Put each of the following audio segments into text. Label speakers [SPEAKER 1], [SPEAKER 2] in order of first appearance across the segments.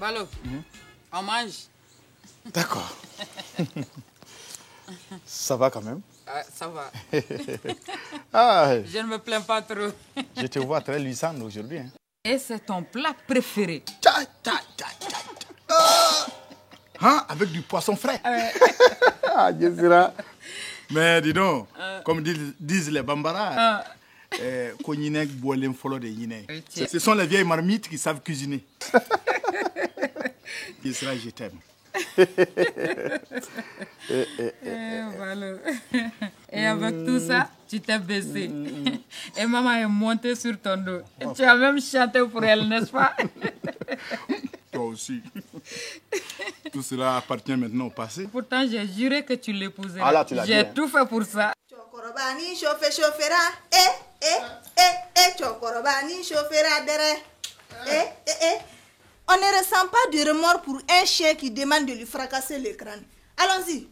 [SPEAKER 1] Balo, on mange.
[SPEAKER 2] D'accord. Ça va quand même?
[SPEAKER 1] Ça va. Je ne me plains pas trop.
[SPEAKER 2] Je te vois très luisante aujourd'hui. Hein.
[SPEAKER 1] Et c'est ton plat préféré?
[SPEAKER 2] Hein, avec du poisson frais. Mais dis donc, comme disent les Bambara, ce sont les vieilles marmites qui savent cuisiner. Yesra, je t'aime.
[SPEAKER 1] Et avec tout ça, tu t'es baissé. Et maman est montée sur ton dos. Et tu as même chanté pour elle, n'est-ce pas?
[SPEAKER 2] Toi aussi. Tout cela appartient maintenant au passé.
[SPEAKER 1] Pourtant, j'ai juré que tu l'épouserais.
[SPEAKER 2] Ah là, tu l'as dit.
[SPEAKER 1] J'ai tout fait pour ça.
[SPEAKER 3] Chokorobani chauffera. Chokorobani chauffera derrière. On ne ressent pas de remords pour un chien qui demande de lui fracasser le crâne. Allons-y.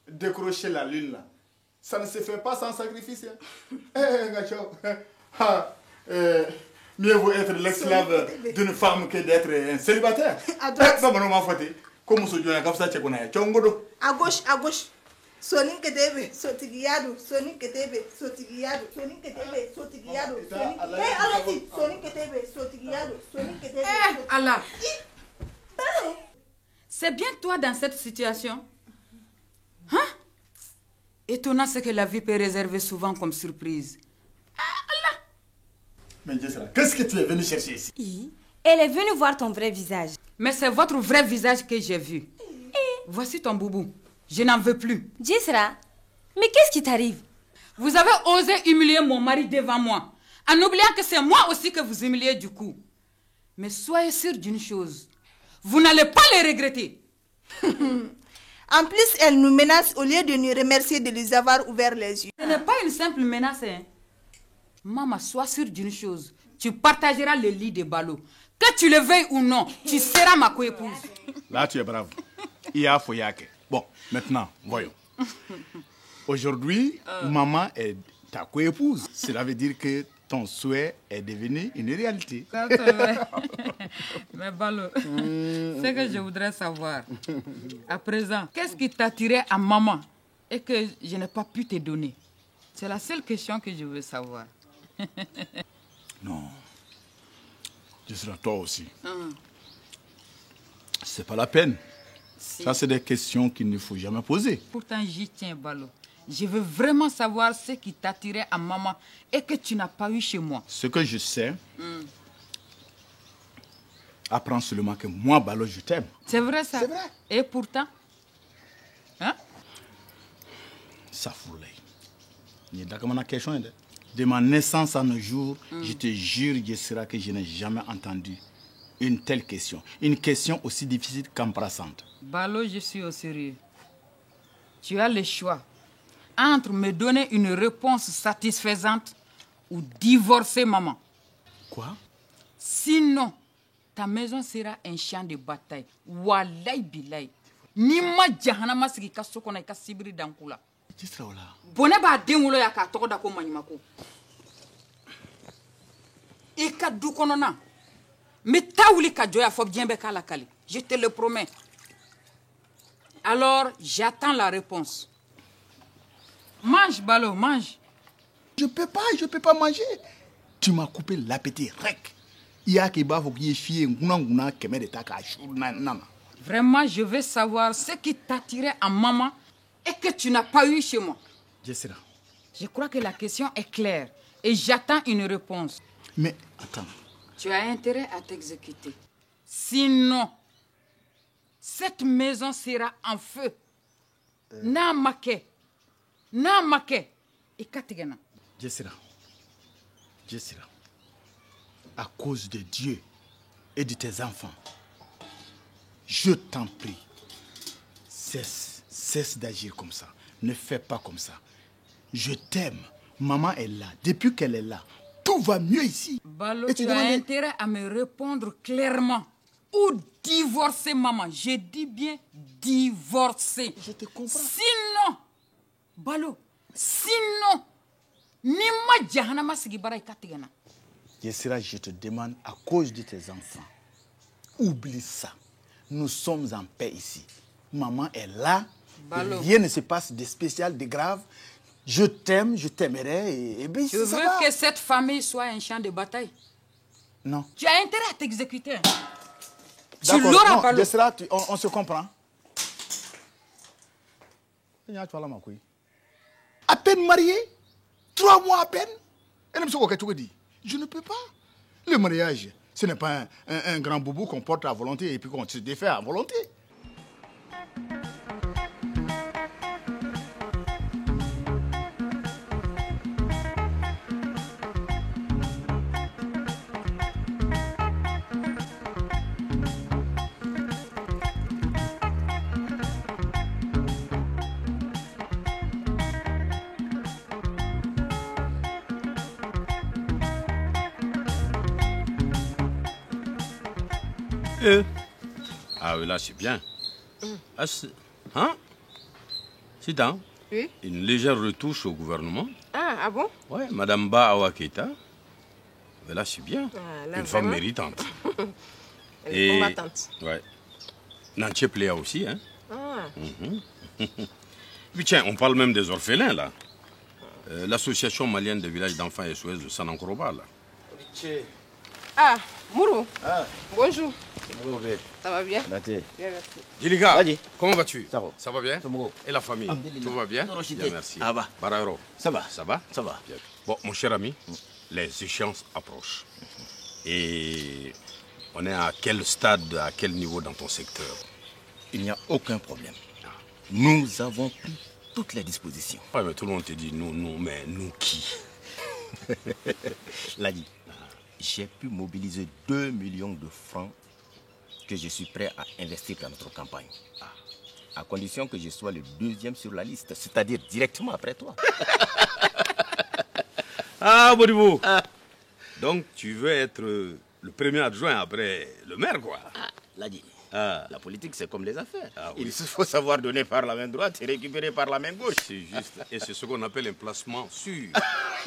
[SPEAKER 2] Décrocher la lune là. Ça ne se fait pas sans sacrifice. Mieux vaut être l'esclave d'une femme que d'être un célibataire.
[SPEAKER 3] À gauche. Sonin que debe, sotiguiado, sonin que debe, sotiguiado, sonin que debe, sotiguiado, allons-y, sonin que debe, sotiguiado, sonin que debe.
[SPEAKER 1] Allah. C'est bien toi dans cette situation? Hein? Étonnant ce que la vie peut réserver souvent comme surprise. Allah.
[SPEAKER 2] Mais Jessra, qu'est-ce que tu es venu chercher ici?
[SPEAKER 4] Elle est venue voir ton vrai visage.
[SPEAKER 1] Mais c'est votre vrai visage que j'ai vu. Voici ton boubou. Je n'en veux plus.
[SPEAKER 4] Jessra, mais qu'est-ce qui t'arrive?
[SPEAKER 1] Vous avez osé humilier mon mari devant moi, en oubliant que c'est moi aussi que vous humiliez du coup. Mais soyez sûr d'une chose, vous n'allez pas les regretter.
[SPEAKER 3] En plus, elle nous menace au lieu de nous remercier de nous avoir ouvert les yeux.
[SPEAKER 1] Ce n'est pas une simple menace. Hein. Maman, sois sûre d'une chose, tu partageras le lit de Balo. Que tu le veuilles ou non, tu seras ma coépouse.
[SPEAKER 2] Là, tu es brave. Ia Foyake. Bon, maintenant, voyons. Aujourd'hui, maman est ta coépouse. Cela veut dire que ton souhait est devenu une réalité.
[SPEAKER 1] Ça, c'est vrai. Mais Balo, ce que je voudrais savoir, à présent, qu'est-ce qui t'attirait à maman et que je n'ai pas pu te donner? C'est la seule question que je veux savoir.
[SPEAKER 2] Non. Je serai toi aussi. C'est pas la peine. Si. Ça, c'est des questions qu'il ne faut jamais poser.
[SPEAKER 1] Pourtant, j'y tiens, Balo. Je veux vraiment savoir ce qui t'attirait à maman et que tu n'as pas eu chez moi.
[SPEAKER 2] Ce que je sais, apprends seulement que moi, Balo, je t'aime.
[SPEAKER 1] C'est vrai, ça? C'est vrai. Et pourtant? Hein?
[SPEAKER 2] Ça fout l'œil. De ma naissance à nos jours, je te jure, Jessra, que je n'ai jamais entendu une telle question. Une question aussi difficile qu'embrassante.
[SPEAKER 1] Balo, je suis au sérieux. Tu as le choix entre me donner une réponse satisfaisante ou divorcer maman.
[SPEAKER 2] Quoi?
[SPEAKER 1] Sinon, ta maison sera un champ de bataille. Wallahi billahi. Ni ma jahanama sigi ka sokona ka sibiri dankula.
[SPEAKER 2] Jessra wala.
[SPEAKER 1] Bone ba denwolo ya ka togo da ko manyimako. E ka du kono na. Mais taouli ka joya fo bien be kala kali. Je te le promets. Alors, j'attends la réponse. Mange, Balo, mange.
[SPEAKER 2] Je peux pas manger. Tu m'as coupé l'appétit, rec.
[SPEAKER 1] Vraiment, je veux savoir ce qui t'attirait à maman et que tu n'as pas eu chez moi.
[SPEAKER 2] Jessra.
[SPEAKER 1] Je crois que la question est claire et j'attends une réponse.
[SPEAKER 2] Mais, attends.
[SPEAKER 1] Tu as intérêt à t'exécuter. Sinon, cette maison sera en feu. Namake. Et katigana.
[SPEAKER 2] Jessra. À cause de Dieu et de tes enfants, je t'en prie, cesse d'agir comme ça. Ne fais pas comme ça. Je t'aime. Maman est là. Depuis qu'elle est là, tout va mieux ici.
[SPEAKER 1] Balo, tu as intérêt à me répondre clairement. Ou divorcer maman. Je dis bien divorcer.
[SPEAKER 2] Je te comprends.
[SPEAKER 1] Sinon, Balo, ni ma jahanama sigi bara ikatigana.
[SPEAKER 2] Jessra, je te demande à cause de tes enfants. Oublie ça. Nous sommes en paix ici. Maman est là.
[SPEAKER 1] Balo.
[SPEAKER 2] Rien ne se passe de spécial, de grave. Je t'aime, je t'aimerai. Et bien,
[SPEAKER 1] Je veux que cette famille soit un champ de bataille.
[SPEAKER 2] Non.
[SPEAKER 1] Tu as intérêt à t'exécuter. Tu
[SPEAKER 2] D'accord,
[SPEAKER 1] l'auras,
[SPEAKER 2] non,
[SPEAKER 1] Balo.
[SPEAKER 2] de cela, on se comprend. À peine marié, 3 mois à peine. Je ne peux pas. Le mariage, ce n'est pas un grand boubou qu'on porte à volonté et puis qu'on se défait à volonté.
[SPEAKER 5] Ah oui, là, c'est bien. Ah, hein? C'est un.
[SPEAKER 6] Oui.
[SPEAKER 5] Une légère retouche au gouvernement.
[SPEAKER 6] Ah bon?
[SPEAKER 5] Ouais, Madame Ba Awa Keita. Mais là, c'est bien.
[SPEAKER 6] Ah, là,
[SPEAKER 5] une femme
[SPEAKER 6] vraiment.
[SPEAKER 5] méritante.
[SPEAKER 6] Elle est combattante.
[SPEAKER 5] Ouais. Nantier Pléa aussi, hein?
[SPEAKER 6] Ah.
[SPEAKER 5] Puis tiens, on parle même des orphelins, là. L'association malienne des villages d'enfants SOS de Sanankoroba, là.
[SPEAKER 6] Ah, Mourou.
[SPEAKER 2] Ah.
[SPEAKER 6] Bonjour. Ça va bien? Bien, merci.
[SPEAKER 5] Djiliga,
[SPEAKER 2] Vas-y.
[SPEAKER 5] comment vas-tu?
[SPEAKER 2] Ça va.
[SPEAKER 5] Ça va bien? Et la famille? Tout va bien? Bien, merci.
[SPEAKER 2] Ah bah.
[SPEAKER 5] Bararo,
[SPEAKER 2] Ça va.
[SPEAKER 5] ça va?
[SPEAKER 2] Ça va.
[SPEAKER 5] Bien. Bon, mon cher ami, les échéances approchent. Et on est à quel stade, à quel niveau dans ton secteur?
[SPEAKER 7] Il n'y a aucun problème. Nous avons pris toutes les dispositions.
[SPEAKER 5] Ouais, mais tout le monde te dit nous, mais nous qui?
[SPEAKER 7] Ladi, j'ai pu mobiliser 2 millions de francs que je suis prêt à investir dans notre campagne. À condition que je sois le 2e sur la liste, c'est-à-dire directement après toi.
[SPEAKER 5] Ah, Bodibo! Donc, tu veux être le premier adjoint après le maire, quoi?
[SPEAKER 7] Ladi,
[SPEAKER 5] Ah.
[SPEAKER 7] la politique c'est comme les affaires.
[SPEAKER 5] Ah oui.
[SPEAKER 7] Il faut savoir donner par la main droite et récupérer par la main gauche.
[SPEAKER 5] C'est juste. Et c'est ce qu'on appelle un placement sûr.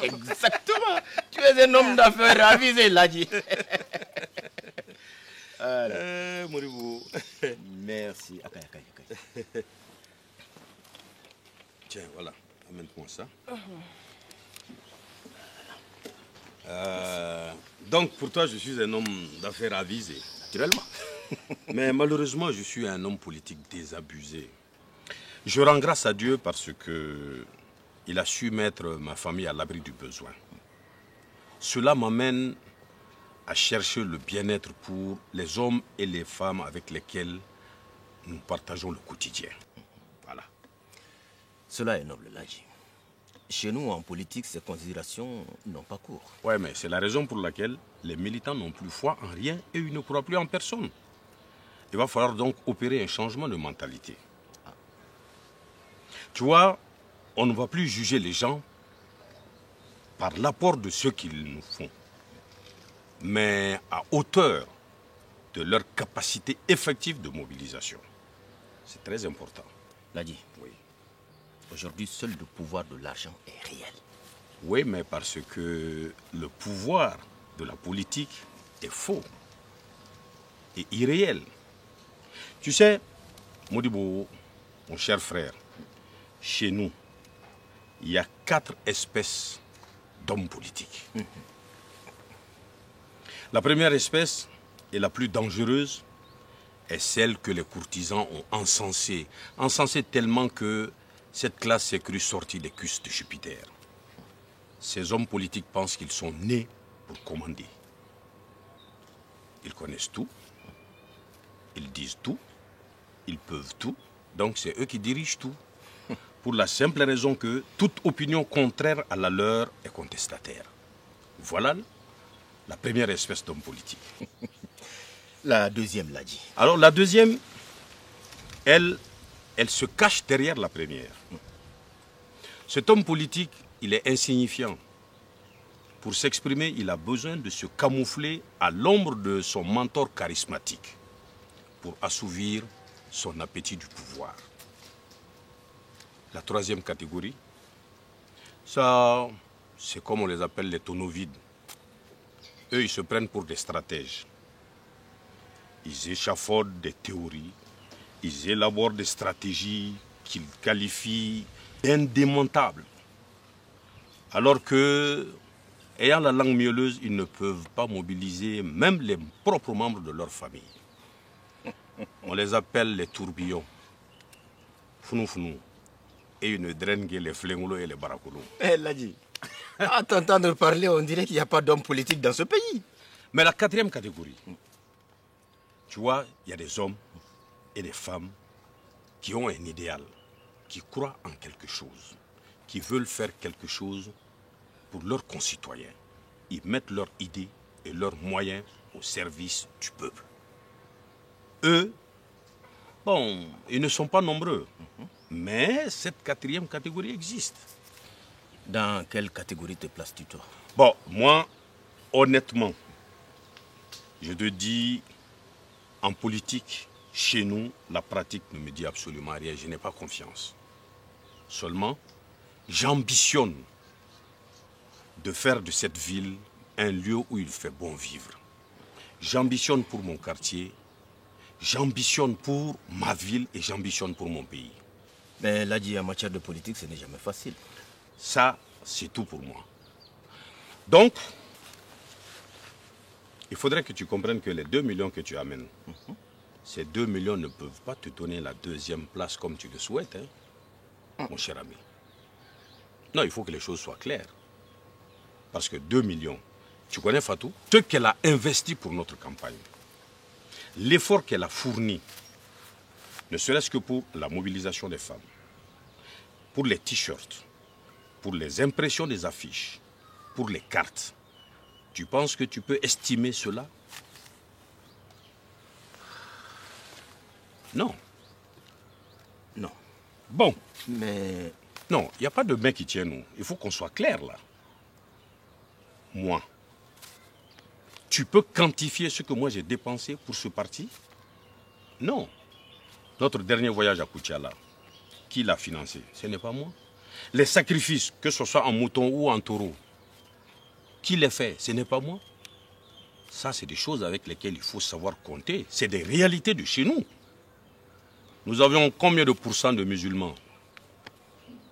[SPEAKER 7] Exactement. Tu es un homme d'affaires avisé, Ladi.
[SPEAKER 5] Moribo.
[SPEAKER 7] Merci. Akay.
[SPEAKER 5] Tiens, voilà. Amène-moi ça. Donc, pour toi, je suis un homme d'affaires avisé.
[SPEAKER 7] Naturellement.
[SPEAKER 5] Mais malheureusement, je suis un homme politique désabusé. Je rends grâce à Dieu parce que il a su mettre ma famille à l'abri du besoin. Cela m'amène à chercher le bien-être pour les hommes et les femmes avec lesquels nous partageons le quotidien. Voilà.
[SPEAKER 7] Cela est noble, Ladi. Chez nous, en politique, ces considérations n'ont pas cours.
[SPEAKER 5] Ouais, mais c'est la raison pour laquelle les militants n'ont plus foi en rien et ils ne croient plus en personne. Il va falloir donc opérer un changement de mentalité. Tu vois, on ne va plus juger les gens par l'apport de ce qu'ils nous font, mais à hauteur de leur capacité effective de mobilisation. C'est très important.
[SPEAKER 7] Ladi,
[SPEAKER 5] Oui.
[SPEAKER 7] aujourd'hui, seul le pouvoir de l'argent est réel.
[SPEAKER 5] Oui, mais parce que le pouvoir de la politique est faux et irréel. Tu sais, Modibo, mon cher frère, chez nous, il y a 4 espèces d'hommes politiques. La première espèce, et la plus dangereuse, est celle que les courtisans ont encensée. Encensée tellement que cette classe s'est crue sortie des cuisses de Jupiter. Ces hommes politiques pensent qu'ils sont nés pour commander. Ils connaissent tout, ils disent tout, ils peuvent tout, donc c'est eux qui dirigent tout. Pour la simple raison que toute opinion contraire à la leur est contestataire. Voilà la première espèce d'homme politique.
[SPEAKER 7] La deuxième, Ladi.
[SPEAKER 5] Alors la deuxième, elle se cache derrière la première. Cet homme politique, il est insignifiant. Pour s'exprimer, il a besoin de se camoufler à l'ombre de son mentor charismatique pour assouvir son appétit du pouvoir. La troisième catégorie, ça, c'est comme on les appelle les tonneaux vides. Eux, ils se prennent pour des stratèges. ils échafaudent des théories, ils élaborent des stratégies qu'ils qualifient d'indémontables. Alors que, ayant la langue mielleuse, ils ne peuvent pas mobiliser même les propres membres de leur famille. On les appelle les tourbillons. Founou founou. Et ils ne drainent que les flingoulos et les baracoulos.
[SPEAKER 7] Eh, Ladji, à t'entendre parler, on dirait qu'il n'y a pas d'homme politique dans ce pays.
[SPEAKER 5] Mais la quatrième catégorie, tu vois, il y a des hommes et des femmes qui ont un idéal, qui croient en quelque chose, qui veulent faire quelque chose pour leurs concitoyens. Ils mettent leurs idées et leurs moyens au service du peuple. Eux, bon, ils ne sont pas nombreux, mais cette quatrième catégorie existe.
[SPEAKER 7] Dans quelle catégorie te places-tu, toi?
[SPEAKER 5] Bon, moi, honnêtement, je te dis, en politique, chez nous, la pratique ne me dit absolument rien. Je n'ai pas confiance. Seulement, j'ambitionne de faire de cette ville un lieu où il fait bon vivre. J'ambitionne pour mon quartier, j'ambitionne pour ma ville et j'ambitionne pour mon pays.
[SPEAKER 7] Mais Ladji, en matière de politique, ce n'est jamais facile.
[SPEAKER 5] Ça, c'est tout pour moi. Donc, il faudrait que tu comprennes que les 2 millions que tu amènes, ces 2 millions ne peuvent pas te donner la deuxième place comme tu le souhaites, hein, mon cher ami. Non, il faut que les choses soient claires. Parce que 2 millions, tu connais Fatou, ce qu'elle a investi pour notre campagne, l'effort qu'elle a fourni, ne serait-ce que pour la mobilisation des femmes, pour les t-shirts, pour les impressions des affiches, pour les cartes. Tu penses que tu peux estimer cela? Non.
[SPEAKER 7] Non.
[SPEAKER 5] Bon.
[SPEAKER 7] Mais...
[SPEAKER 5] Non, il n'y a pas de main qui tient nous. Il faut qu'on soit clair là. Moi, tu peux quantifier ce que moi j'ai dépensé pour ce parti? Non. Notre dernier voyage à Koutiala, qui l'a financé? Ce n'est pas moi. Les sacrifices, que ce soit en mouton ou en taureau, qui les fait? Ce n'est pas moi. Ça, c'est des choses avec lesquelles il faut savoir compter. C'est des réalités de chez nous. Nous avions combien de pourcents de musulmans?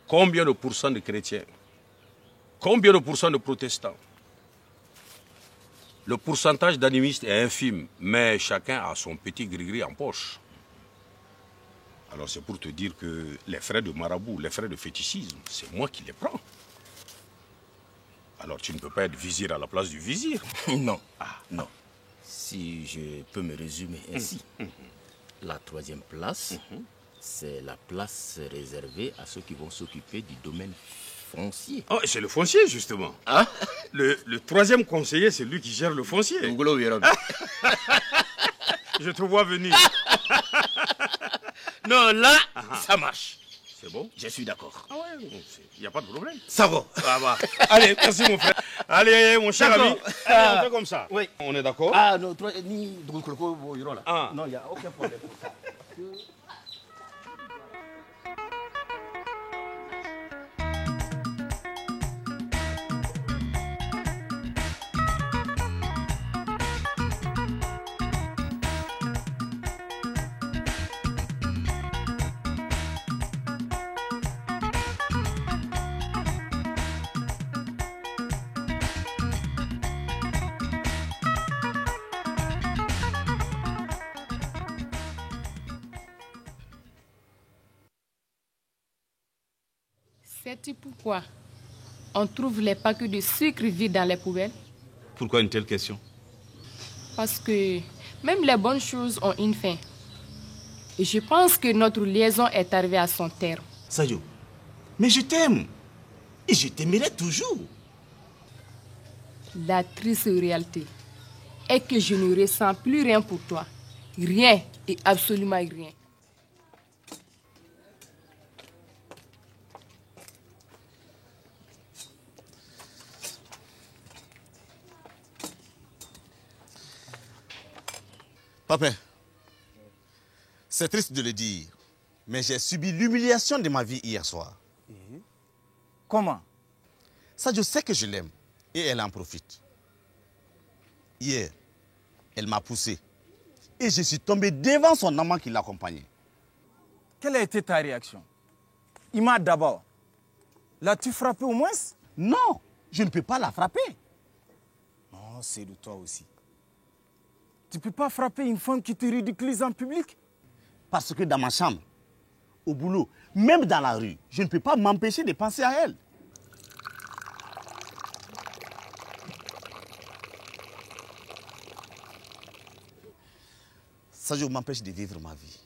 [SPEAKER 5] Combien de pourcents de chrétiens? Combien de pourcents de protestants? Le pourcentage d'animistes est infime, mais chacun a son petit gris-gris en poche. Alors c'est pour te dire que les frais de marabout, les frais de fétichisme, c'est moi qui les prends. Alors tu ne peux pas être vizir à la place du vizir.
[SPEAKER 7] Non, non. Si je peux me résumer ainsi, la troisième place, c'est la place réservée à ceux qui vont s'occuper du domaine foncier.
[SPEAKER 5] Oh, c'est le foncier, justement.
[SPEAKER 7] Hein?
[SPEAKER 5] Le troisième conseiller, c'est lui qui gère le foncier. Je te vois venir.
[SPEAKER 7] Non, là, ça marche.
[SPEAKER 5] C'est bon?
[SPEAKER 7] Je suis d'accord.
[SPEAKER 5] Ah ouais, il n'y a pas de problème.
[SPEAKER 7] Ça va.
[SPEAKER 5] Ça va. Allez, merci mon frère. Allez, mon cher ami. Allez, on fait comme ça.
[SPEAKER 7] Oui.
[SPEAKER 5] On est d'accord?
[SPEAKER 7] Ah non, ni là.
[SPEAKER 5] Ah.
[SPEAKER 7] Non, il n'y a aucun problème.
[SPEAKER 8] Sais-tu pourquoi on trouve les paquets de sucre vides dans les poubelles?
[SPEAKER 6] Pourquoi une telle question?
[SPEAKER 8] Parce que même les bonnes choses ont une fin. Et je pense que notre liaison est arrivée à son terme.
[SPEAKER 6] Sadio, mais je t'aime. Et je t'aimerai toujours.
[SPEAKER 8] La triste réalité est que je ne ressens plus rien pour toi. Rien et absolument rien.
[SPEAKER 6] Papa, c'est triste de le dire, mais j'ai subi l'humiliation de ma vie hier soir.
[SPEAKER 2] Comment?
[SPEAKER 6] Ça, je sais que je l'aime et elle en profite. Hier, elle m'a poussé et je suis tombé devant son amant qui l'accompagnait.
[SPEAKER 2] Quelle a été ta réaction? Ima d'abord. L'as-tu frappé au moins?
[SPEAKER 6] Non, je ne peux pas la frapper.
[SPEAKER 2] Non, c'est de toi aussi. Tu ne peux pas frapper une femme qui te ridiculise en public?
[SPEAKER 6] Parce que dans ma chambre, au boulot, même dans la rue, je ne peux pas m'empêcher de penser à elle. Ça, je m'empêche de vivre ma vie.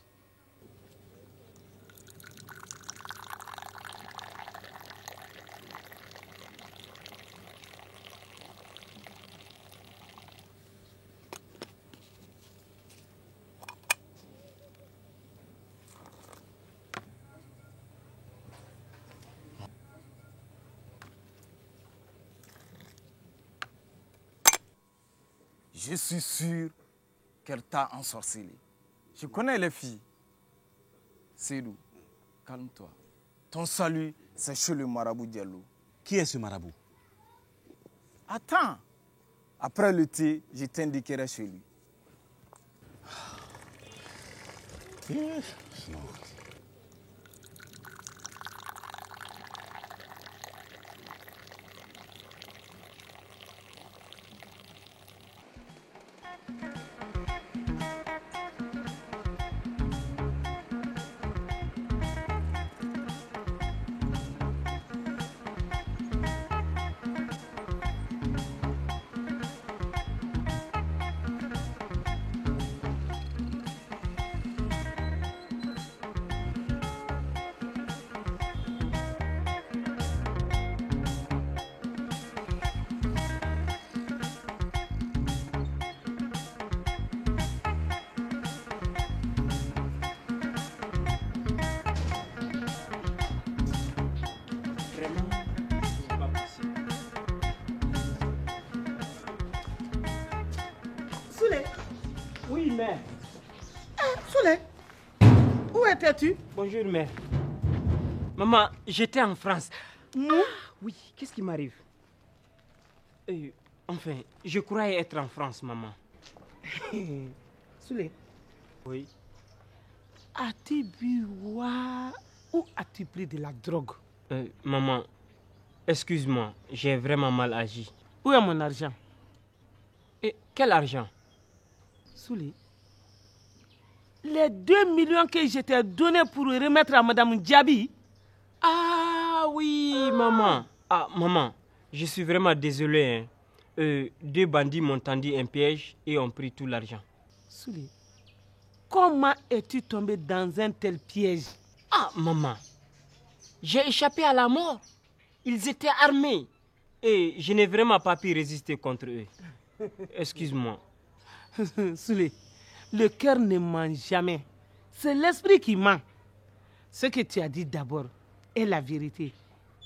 [SPEAKER 2] Je suis sûr qu'elle t'a ensorcelé. Je connais les filles. Seydou, calme-toi. Ton salut, c'est chez le marabout Diallo.
[SPEAKER 6] Qui est ce marabout?
[SPEAKER 2] Attends. Après le thé, je t'indiquerai chez lui.
[SPEAKER 6] Non.
[SPEAKER 3] Souley.
[SPEAKER 9] Oui, mère.
[SPEAKER 3] Souley, où étais-tu?
[SPEAKER 9] Bonjour, mère. Maman, j'étais en France. Oui, qu'est-ce qui m'arrive? Enfin, je croyais être en France, maman.
[SPEAKER 3] Souley.
[SPEAKER 9] Oui.
[SPEAKER 3] As-tu bu ou as-tu pris de la drogue?
[SPEAKER 9] Maman, excuse-moi, j'ai vraiment mal agi.
[SPEAKER 3] Où est mon argent?
[SPEAKER 9] Et quel argent?
[SPEAKER 3] Souley, les 2 millions que je t'ai donnés pour remettre à Madame Diaby.
[SPEAKER 9] Ah oui, maman. Ah, maman, je suis vraiment désolé. 2 bandits m'ont tendu un piège et ont pris tout l'argent.
[SPEAKER 3] Souley, comment es-tu tombé dans un tel piège?
[SPEAKER 9] Ah, maman, j'ai échappé à la mort. Ils étaient armés et je n'ai vraiment pas pu résister contre eux. Excuse-moi.
[SPEAKER 3] Souley, le cœur ne ment jamais. C'est l'esprit qui ment. Ce que tu as dit d'abord est la vérité.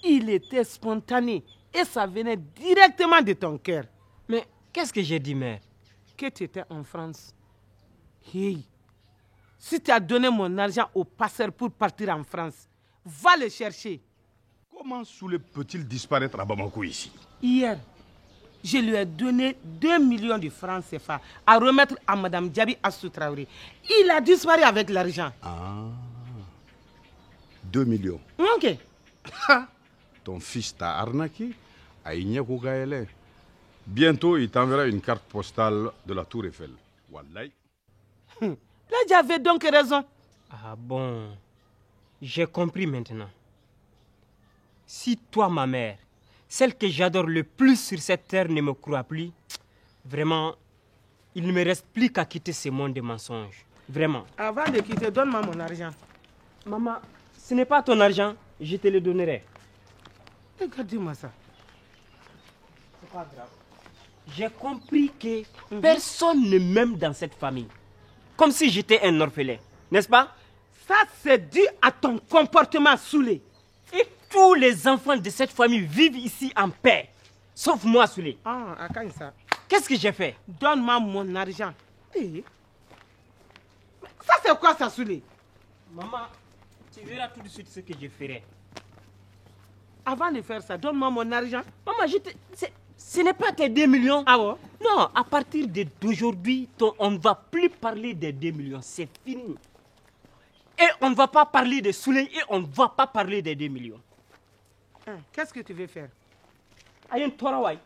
[SPEAKER 3] Il était spontané et ça venait directement de ton cœur.
[SPEAKER 9] Mais qu'est-ce que j'ai dit, mère?
[SPEAKER 3] Que tu étais en France. Hey, si tu as donné mon argent au passeur pour partir en France, va le chercher.
[SPEAKER 5] Comment Souley peut-il disparaître à Bamako ici?
[SPEAKER 3] Hier, je lui ai donné 2 millions de francs CFA à remettre à Madame Diaby Assou Traoré. Il a disparu avec l'argent.
[SPEAKER 5] Ah, 2 millions.
[SPEAKER 3] Ok.
[SPEAKER 5] Ton fils t'a arnaqué à Ignakou Gaëlé. Bientôt, il t'enverra une carte postale de la Tour Eiffel. Wallahi.
[SPEAKER 3] Là, j'avais donc raison.
[SPEAKER 9] Ah bon, j'ai compris maintenant. Si toi, ma mère, celle que j'adore le plus sur cette terre, ne me croit plus, vraiment, il ne me reste plus qu'à quitter ce monde de mensonges. Vraiment.
[SPEAKER 3] Avant de quitter, donne-moi mon argent.
[SPEAKER 9] Maman, ce n'est pas ton argent, je te le donnerai.
[SPEAKER 3] Regarde-moi ça.
[SPEAKER 9] C'est pas grave. J'ai compris que personne ne m'aime dans cette famille. Comme si j'étais un orphelin, n'est-ce pas?
[SPEAKER 3] Ça, c'est dû à ton comportement Souley.
[SPEAKER 9] Et tous les enfants de cette famille vivent ici en paix. Sauf moi, Souley.
[SPEAKER 3] Ah, à quand ça?
[SPEAKER 9] Qu'est-ce que j'ai fait?
[SPEAKER 3] Donne-moi mon argent. Eh? Ça, c'est quoi ça, Souley?
[SPEAKER 9] Maman, tu verras tout de suite ce que je ferai.
[SPEAKER 3] Avant de faire ça, donne-moi mon argent.
[SPEAKER 9] Maman, ce n'est pas tes 2 millions.
[SPEAKER 3] Ah bon?
[SPEAKER 9] Non, à partir d'aujourd'hui, on ne va plus parler des 2 millions. C'est fini. Et on ne va pas parler de Souley et on ne va pas parler des 2 millions.
[SPEAKER 3] Qu'est-ce que tu veux faire?
[SPEAKER 9] Ayen Torawai.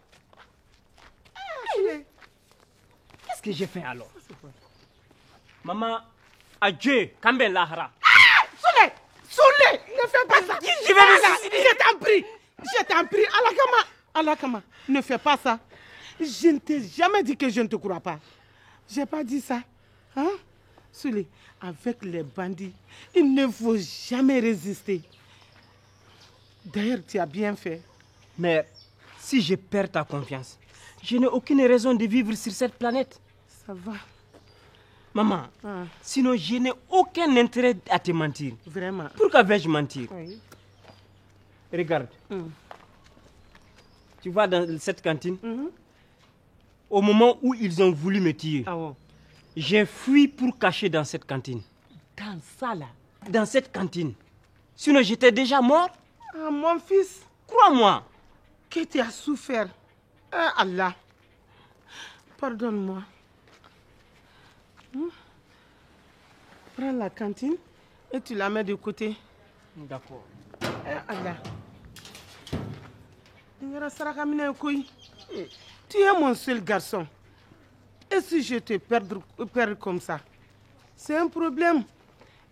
[SPEAKER 9] Qu'est-ce que j'ai fait alors? Maman, adieu, Kamben Lahara.
[SPEAKER 3] Souley, ne fais pas ça. Je t'en prie. Alakama, ne fais pas ça. Je ne t'ai jamais dit que je ne te crois pas. J'ai pas dit ça. Hein? Souley, avec les bandits, il ne faut jamais résister. D'ailleurs, tu as bien fait.
[SPEAKER 9] Mais si je perds ta confiance, je n'ai aucune raison de vivre sur cette planète.
[SPEAKER 3] Ça va.
[SPEAKER 9] Maman, sinon je n'ai aucun intérêt à te mentir.
[SPEAKER 3] Vraiment.
[SPEAKER 9] Pourquoi vais-je mentir?
[SPEAKER 3] Oui.
[SPEAKER 9] Regarde. Tu vois dans cette cantine, au moment où ils ont voulu me tuer, j'ai fui pour cacher dans cette cantine.
[SPEAKER 3] Dans ça là?
[SPEAKER 9] Dans cette cantine. Sinon j'étais déjà mort.
[SPEAKER 3] Ah, mon fils.
[SPEAKER 9] Crois-moi.
[SPEAKER 3] Que tu as souffert. Ah, Allah. Pardonne-moi. Prends la cantine et tu la mets de côté.
[SPEAKER 9] D'accord.
[SPEAKER 3] Allah. Tu es mon seul garçon. Et si je te perds comme ça, c'est un problème.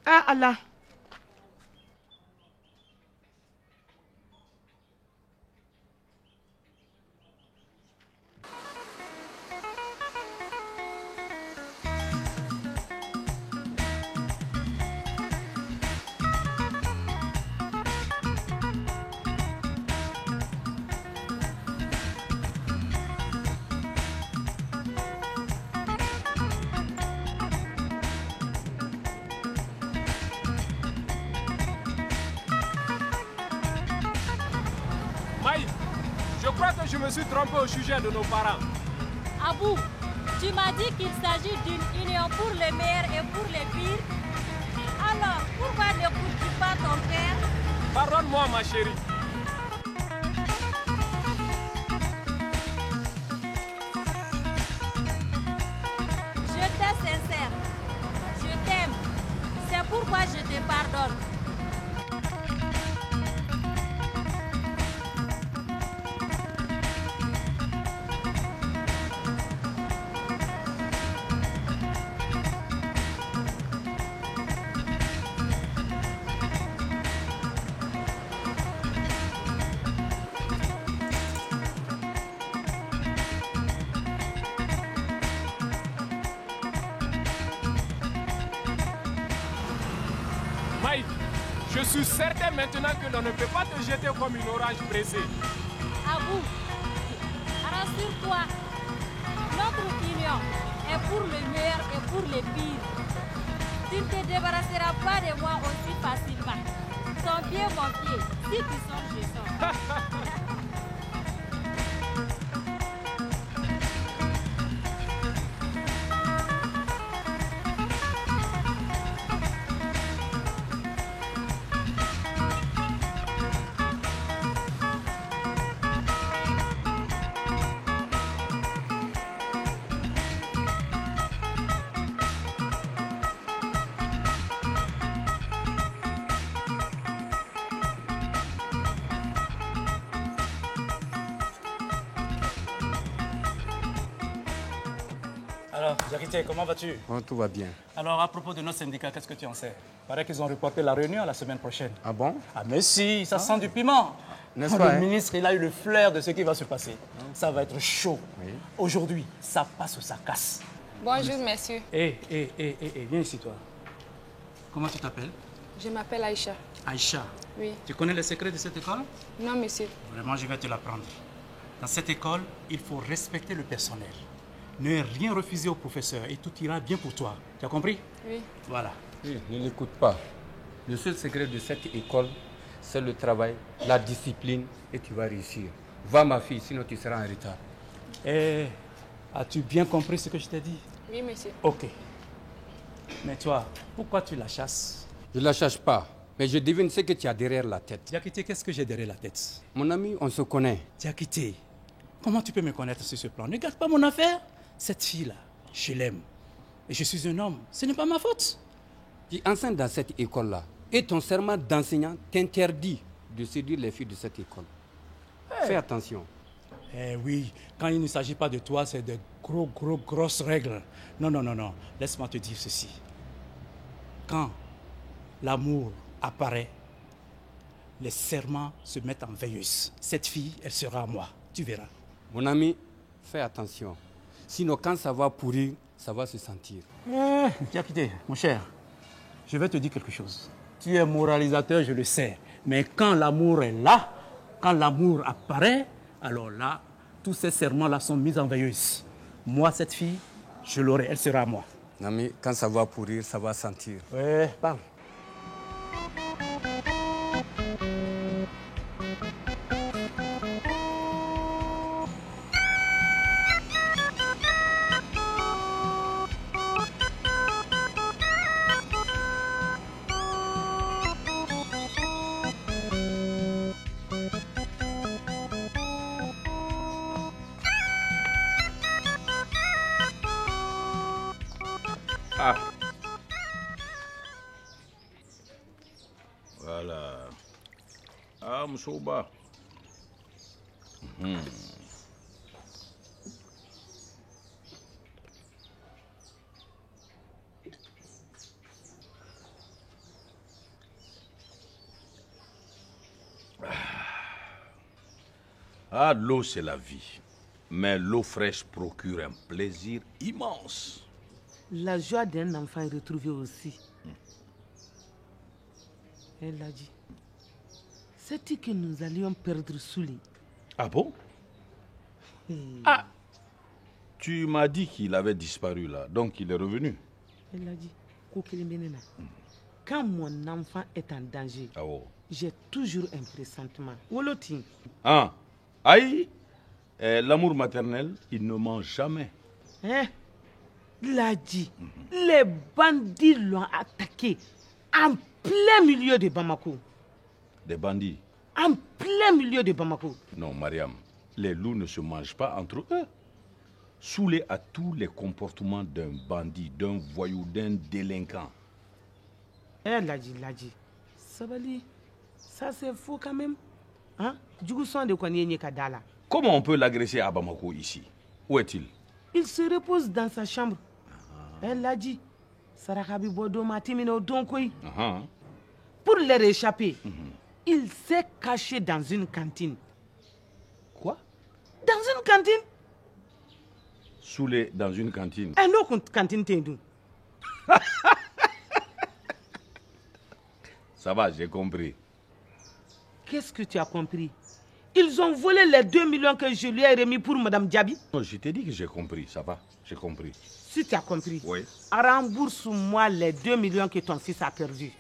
[SPEAKER 3] Ah Allah.
[SPEAKER 10] Je crois que je me suis trompé au sujet de nos parents.
[SPEAKER 11] Abou, tu m'as dit qu'il s'agit d'une union pour les meilleurs et pour les pires. Alors, pourquoi n'écoutes-tu pas ton père?
[SPEAKER 10] Pardonne-moi, ma chérie.
[SPEAKER 11] Je t'ai sincère. Je t'aime. C'est pourquoi je te pardonne.
[SPEAKER 10] Je suis certain maintenant que l'on ne peut pas te jeter comme une orange pressée.
[SPEAKER 11] Abou, rassure-toi. Notre union est pour le meilleur et pour les pires. Tu ne te débarrasseras pas de moi aussi facilement. Ton pied, mon pied. Si tu sors, je sors.
[SPEAKER 12] Alors, Diakité, comment vas-tu?
[SPEAKER 6] Tout va bien.
[SPEAKER 12] Alors, à propos de notre syndicat, qu'est-ce que tu en sais? Il paraît qu'ils ont reporté la réunion à la semaine prochaine.
[SPEAKER 6] Ah bon?
[SPEAKER 12] Ah mais si, ça sent du piment.
[SPEAKER 6] N'est-ce pas,
[SPEAKER 12] Le ministre, il a eu le flair de ce qui va se passer. Ça va être chaud.
[SPEAKER 6] Oui.
[SPEAKER 12] Aujourd'hui, ça passe ou ça casse.
[SPEAKER 8] Bonjour, messieurs.
[SPEAKER 12] Viens ici, toi. Comment tu t'appelles?
[SPEAKER 8] Je m'appelle Aïcha.
[SPEAKER 12] Aïcha.
[SPEAKER 8] Oui.
[SPEAKER 12] Tu connais les secrets de cette école?
[SPEAKER 8] Non, monsieur.
[SPEAKER 12] Vraiment, je vais te l'apprendre. Dans cette école, il faut respecter le personnel. Ne rien refuser au professeur et tout ira bien pour toi. Tu as compris?
[SPEAKER 8] Oui.
[SPEAKER 12] Voilà.
[SPEAKER 13] Oui, ne l'écoute pas. Le seul secret de cette école, c'est le travail, la discipline et tu vas réussir. Va ma fille, sinon tu seras en retard.
[SPEAKER 12] As-tu bien compris ce que je t'ai dit?
[SPEAKER 8] Oui, monsieur.
[SPEAKER 12] Ok. Mais toi, pourquoi tu la chasses?
[SPEAKER 13] Je ne la chasse pas, mais je devine ce que tu as derrière la tête.
[SPEAKER 12] Diakité, qu'est-ce que j'ai derrière la tête?
[SPEAKER 13] Mon ami, on se connaît.
[SPEAKER 12] Diakité, Comment tu peux me connaître sur ce plan? Ne garde pas mon affaire. Cette fille-là, je l'aime. Et je suis un homme. Ce n'est pas ma faute.
[SPEAKER 13] Tu enseignes dans cette école-là. Et ton serment d'enseignant t'interdit de séduire les filles de cette école. Fais attention.
[SPEAKER 12] Eh oui, quand il ne s'agit pas de toi, c'est de grosses règles. Non. Laisse-moi te dire ceci. Quand l'amour apparaît, les serments se mettent en veilleuse. Cette fille, elle sera à moi. Tu verras.
[SPEAKER 13] Mon ami, fais attention. Sinon, quand ça va pourrir, ça va se sentir.
[SPEAKER 12] Diakité, mon cher, je vais te dire quelque chose. Tu es moralisateur, je le sais. Mais quand l'amour est là, quand l'amour apparaît, alors là, tous ces serments-là sont mis en veilleuse. Moi, cette fille, je l'aurai, elle sera à moi.
[SPEAKER 13] Mon ami, quand ça va pourrir, ça va sentir.
[SPEAKER 12] Ouais, parle.
[SPEAKER 5] Voilà. Ah, Moussouba. Ah, l'eau, c'est la vie. Mais l'eau fraîche procure un plaisir immense.
[SPEAKER 3] La joie d'un enfant est retrouvée aussi. Elle a dit. C'est-il que nous allions perdre Souley?
[SPEAKER 5] Ah bon? Ah, tu m'as dit qu'il avait disparu là, donc il est revenu.
[SPEAKER 3] Elle a dit. Quand mon enfant est en danger, j'ai toujours un pressentiment. Woloti.
[SPEAKER 5] Ah, aïe, l'amour maternel, il ne ment jamais.
[SPEAKER 3] Hein? L'a dit. Les bandits l'ont attaqué en plein milieu de Bamako.
[SPEAKER 5] Des bandits?
[SPEAKER 3] En plein milieu de Bamako.
[SPEAKER 5] Non, Mariam, les loups ne se mangent pas entre eux. Souley a tous les comportements d'un bandit, d'un voyou, d'un délinquant.
[SPEAKER 3] Elle l'a dit. Sabali, ça c'est faux quand même. Hein?
[SPEAKER 5] Comment on peut l'agresser à Bamako ici? Où est-il?
[SPEAKER 3] Il se repose dans sa chambre. Elle l'a dit. Pour les réchapper, il s'est caché dans une cantine.
[SPEAKER 5] Quoi?
[SPEAKER 3] Dans une cantine?
[SPEAKER 5] Souley dans une cantine?
[SPEAKER 3] Un autre cantine t'es.
[SPEAKER 5] Ça va, j'ai compris.
[SPEAKER 3] Qu'est-ce que tu as compris? Ils ont volé les 2 millions que je lui ai remis pour Madame Diaby.
[SPEAKER 5] Non, je t'ai dit que j'ai compris, ça va, j'ai compris.
[SPEAKER 3] Si tu as compris,
[SPEAKER 5] oui.
[SPEAKER 3] Rembourse-moi les 2 millions que ton fils a perdus.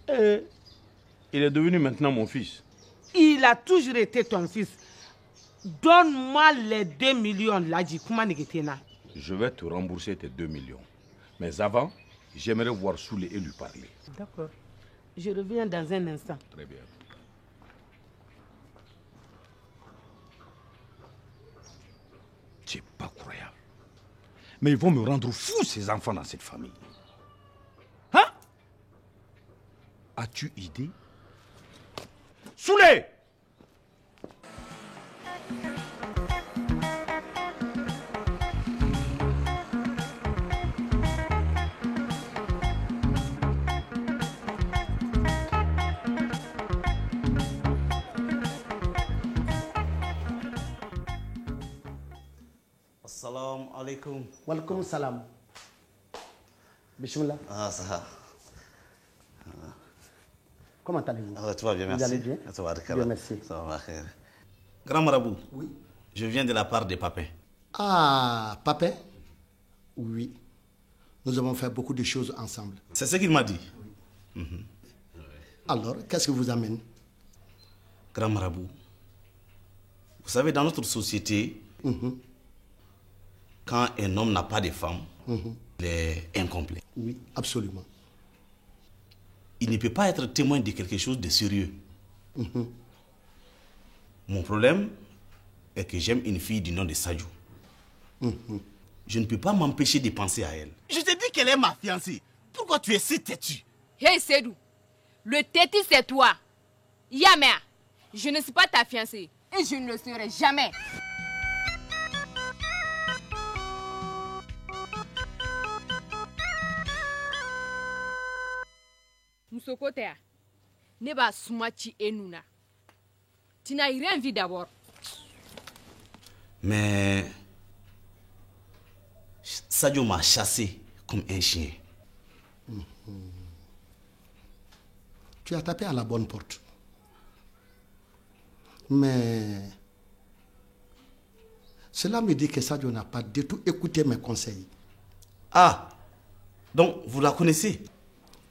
[SPEAKER 5] Il est devenu maintenant mon fils.
[SPEAKER 3] Il a toujours été ton fils. Donne-moi les 2 millions, là,
[SPEAKER 5] je vais te rembourser tes 2 millions. Mais avant, j'aimerais voir Souley et lui parler.
[SPEAKER 3] D'accord. Je reviens dans un instant.
[SPEAKER 5] Très bien. C'est pas croyable. Mais ils vont me rendre fou, ces enfants dans cette famille. Hein? As-tu idée? Souley!
[SPEAKER 6] Assalamu alaikum.
[SPEAKER 14] Walaikum salam. Bismillah.
[SPEAKER 6] Ah, ça va.
[SPEAKER 14] Comment allez-vous?
[SPEAKER 6] Tout va bien, merci.
[SPEAKER 14] Vous allez bien?
[SPEAKER 6] Bien,
[SPEAKER 14] merci.
[SPEAKER 6] Ça va. Grand marabout. Oui. Je viens de la part des papins.
[SPEAKER 14] Ah, Papin? Oui. Nous avons fait beaucoup de choses ensemble.
[SPEAKER 6] C'est ce qu'il m'a dit.
[SPEAKER 14] Oui. Alors, qu'est-ce que vous amène?
[SPEAKER 6] Grand marabout, vous savez, dans notre société, quand un homme n'a pas de femme, il est incomplet.
[SPEAKER 14] Oui, absolument.
[SPEAKER 6] Il ne peut pas être témoin de quelque chose de sérieux. Mon problème, et que j'aime une fille du nom de Sadio, je ne peux pas m'empêcher de penser à elle. Je te dis qu'elle est ma fiancée. Pourquoi tu es si têtu?
[SPEAKER 8] Hey Sédou, le têtu c'est toi. Yamea, je ne suis pas ta fiancée et je ne le serai jamais. Musokotea, ne ba sumachi enuna. Tu n'as rien vu d'abord.
[SPEAKER 6] Mais Sadio m'a chassé comme un chien.
[SPEAKER 14] Tu as tapé à la bonne porte. Mais cela me dit que Sadio n'a pas du tout écouté mes conseils.
[SPEAKER 6] Ah, donc vous la connaissez?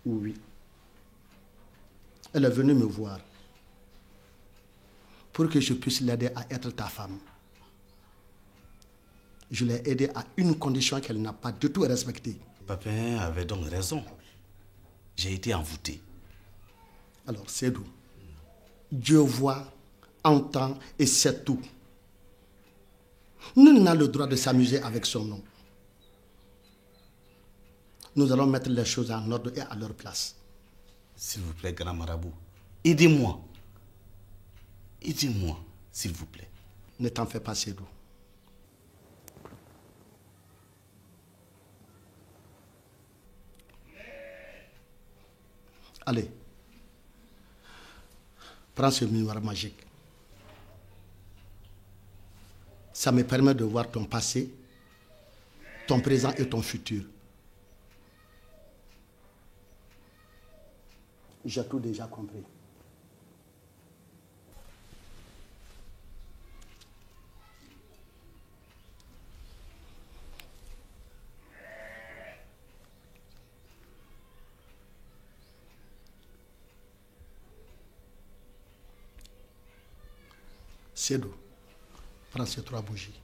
[SPEAKER 14] Oui. Elle est venue me voir pour que je puisse l'aider à être ta femme. Je l'ai aidée à une condition qu'elle n'a pas du tout respectée.
[SPEAKER 6] Papin avait donc raison. J'ai été envoûté.
[SPEAKER 14] Alors, c'est d'où Dieu voit, entend et sait tout. Nul n'a le droit de s'amuser avec son nom. Nous allons mettre les choses en ordre et à leur place.
[SPEAKER 6] S'il vous plaît, grand marabout, aidez-moi. Aidez-moi, s'il vous plaît.
[SPEAKER 14] Ne t'en fais pas, Sédou. Allez, prends ce miroir magique. Ça me permet de voir ton passé, ton présent et ton futur. J'ai tout déjà compris. Sédou, prends ces 3 bougies.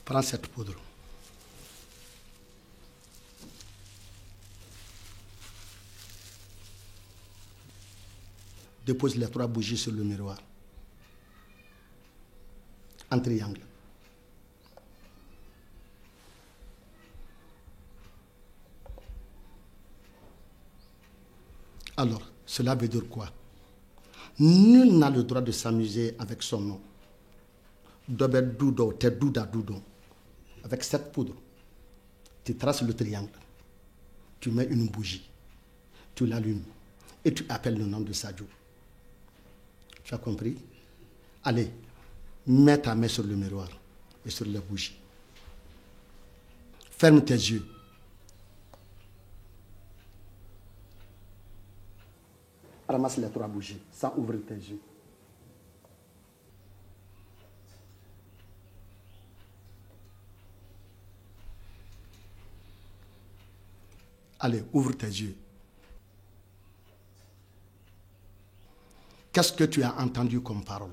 [SPEAKER 14] Prends cette poudre. Dépose les 3 bougies sur le miroir. En triangle. Alors, cela veut dire quoi? Nul n'a le droit de s'amuser avec son nom. Dobet doudo, te douda doudo. Avec cette poudre, tu traces le triangle. Tu mets une bougie. Tu l'allumes. Et tu appelles le nom de Sadio. Tu as compris? Allez, mets ta main sur le miroir et sur la bougie. Ferme tes yeux. Ramasse les 3 bougies sans ouvrir tes yeux. Allez, ouvre tes yeux. Qu'est-ce que tu as entendu comme parole?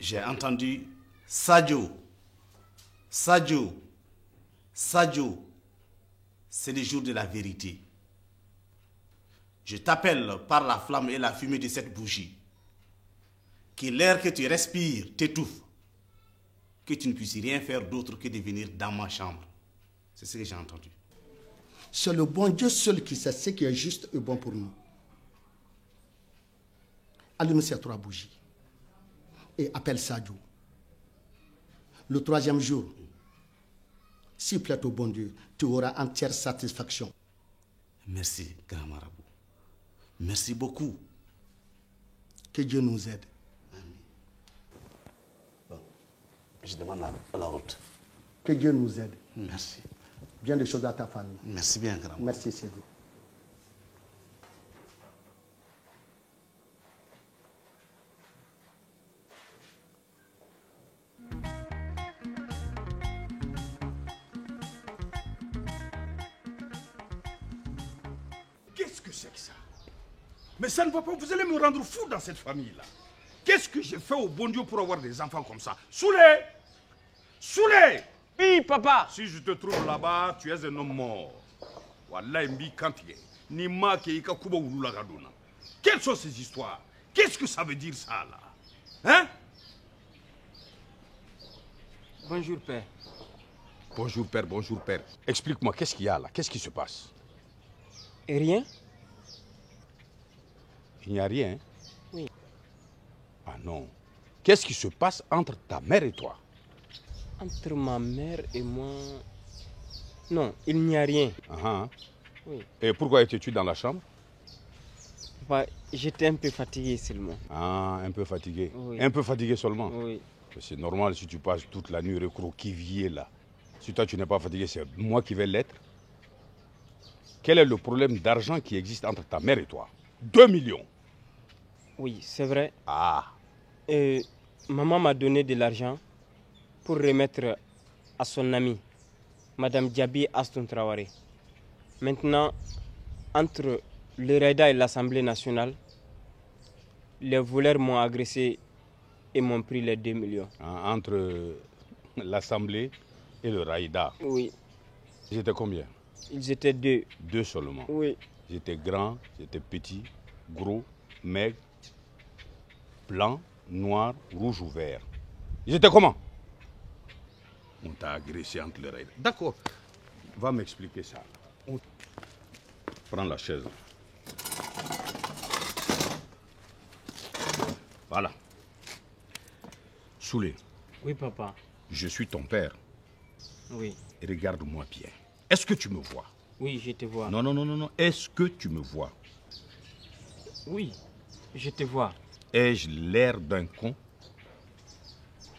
[SPEAKER 6] J'ai entendu Sadio. Sadio. Sadio. C'est le jour de la vérité. Je t'appelle par la flamme et la fumée de cette bougie. Que l'air que tu respires t'étouffe. Que tu ne puisses rien faire d'autre que de venir dans ma chambre. C'est ce que j'ai entendu.
[SPEAKER 14] C'est le bon Dieu seul qui sait ce qui est juste et bon pour nous. Allume ces 3 bougies et appelle Sadio. Le 3e jour, s'il plaît au bon Dieu, tu auras entière satisfaction.
[SPEAKER 6] Merci, grand marabout. Merci beaucoup.
[SPEAKER 14] Que Dieu nous aide.
[SPEAKER 6] Bon, je demande à la route.
[SPEAKER 14] Que Dieu nous aide.
[SPEAKER 6] Merci.
[SPEAKER 14] Bien des choses à ta famille.
[SPEAKER 6] Merci bien, grand.
[SPEAKER 14] Merci, Sédou.
[SPEAKER 5] c'est que ça? Mais ça ne va pas, vous allez me rendre fou dans cette famille-là. Qu'est-ce que j'ai fait au bon Dieu pour avoir des enfants comme ça? Soulé! Soulé!
[SPEAKER 9] Oui, papa.
[SPEAKER 5] Si je te trouve là-bas, tu es un homme mort. Wallah, mbi kantiye. Ni ma ke ika kuba wulula gadona. Quelles sont ces histoires? Qu'est-ce que ça veut dire ça là? Hein?
[SPEAKER 9] Bonjour, père.
[SPEAKER 5] Bonjour, père, bonjour, père. Explique-moi, qu'est-ce qu'il y a là? Qu'est-ce qui se passe?
[SPEAKER 9] Et rien?
[SPEAKER 5] Il n'y a rien?
[SPEAKER 9] Oui.
[SPEAKER 5] Ah non. Qu'est-ce qui se passe entre ta mère et toi?
[SPEAKER 9] Entre ma mère et moi... Non, il n'y a rien.
[SPEAKER 5] Oui. Et pourquoi étais-tu dans la chambre?
[SPEAKER 9] Papa, j'étais un peu fatigué seulement.
[SPEAKER 5] Ah, un peu fatigué.
[SPEAKER 9] Oui.
[SPEAKER 5] Un peu fatigué seulement?
[SPEAKER 9] Oui.
[SPEAKER 5] C'est normal si tu passes toute la nuit recroquevillé là. Si toi tu n'es pas fatigué, c'est moi qui vais l'être. Quel est le problème d'argent qui existe entre ta mère et toi? 2 millions.
[SPEAKER 9] Oui, c'est vrai.
[SPEAKER 5] Ah.
[SPEAKER 9] Et maman m'a donné de l'argent pour remettre à son amie, Madame Diaby Aston Traoré. Maintenant, entre le RAIDA et l'Assemblée nationale, les voleurs m'ont agressé et m'ont pris les 2 millions.
[SPEAKER 5] Entre l'Assemblée et le RAIDA?
[SPEAKER 9] Oui.
[SPEAKER 5] Ils étaient combien?
[SPEAKER 9] Ils étaient 2.
[SPEAKER 5] 2 seulement?
[SPEAKER 9] Oui.
[SPEAKER 5] Ils étaient grands, ils étaient petits, gros, maigres, blancs, noirs, rouges ou verts. Ils étaient comment? On t'a agressé entre les RAIDA. D'accord. Va m'expliquer ça. Prends la chaise. Voilà. Soulé.
[SPEAKER 9] Oui, papa.
[SPEAKER 5] Je suis ton père.
[SPEAKER 9] Oui.
[SPEAKER 5] Et regarde-moi bien. Est-ce que tu me vois?
[SPEAKER 9] Oui, je te vois.
[SPEAKER 5] Non, non, non, non, non. Est-ce que tu me vois?
[SPEAKER 9] Oui, je te vois.
[SPEAKER 5] Ai-je l'air d'un con?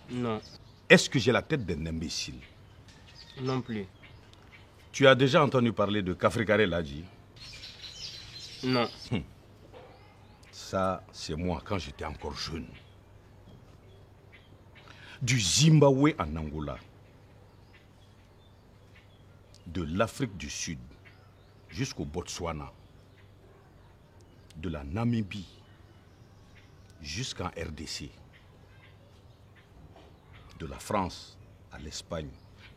[SPEAKER 9] Non.
[SPEAKER 5] Est-ce que j'ai la tête d'un imbécile?
[SPEAKER 9] Non plus.
[SPEAKER 5] Tu as déjà entendu parler de Kafrikare Ladji?
[SPEAKER 9] Non.
[SPEAKER 5] Ça, c'est moi quand j'étais encore jeune. Du Zimbabwe en Angola, de l'Afrique du Sud jusqu'au Botswana, de la Namibie jusqu'en RDC, de la France à l'Espagne,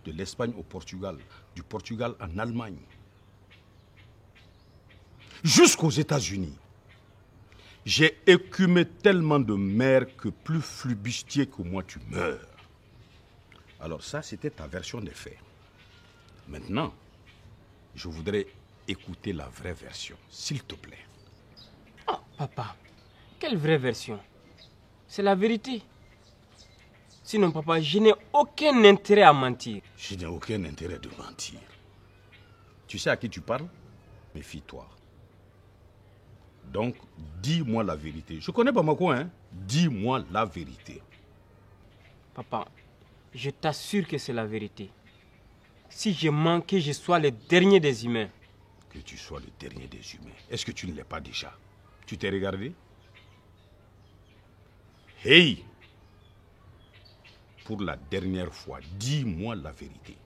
[SPEAKER 5] de l'Espagne au Portugal, du Portugal en Allemagne, jusqu'aux États-Unis. J'ai écumé tellement de mers que plus flibustier que moi tu meurs. Alors ça, c'était ta version des faits. Maintenant, je voudrais écouter la vraie version, s'il te plaît.
[SPEAKER 9] Ah, papa, quelle vraie version? C'est la vérité. Sinon, papa, je n'ai aucun intérêt à mentir.
[SPEAKER 5] Je n'ai aucun intérêt de mentir. Tu sais à qui tu parles? Méfie-toi. Donc, dis-moi la vérité. Je connais Bamako, hein? Dis-moi la vérité.
[SPEAKER 9] Papa, je t'assure que c'est la vérité. Si je mens, que je sois le dernier des humains.
[SPEAKER 5] Que tu sois le dernier des humains. Est-ce que tu ne l'es pas déjà? Tu t'es regardé? Hey! Pour la dernière fois, dis-moi la vérité.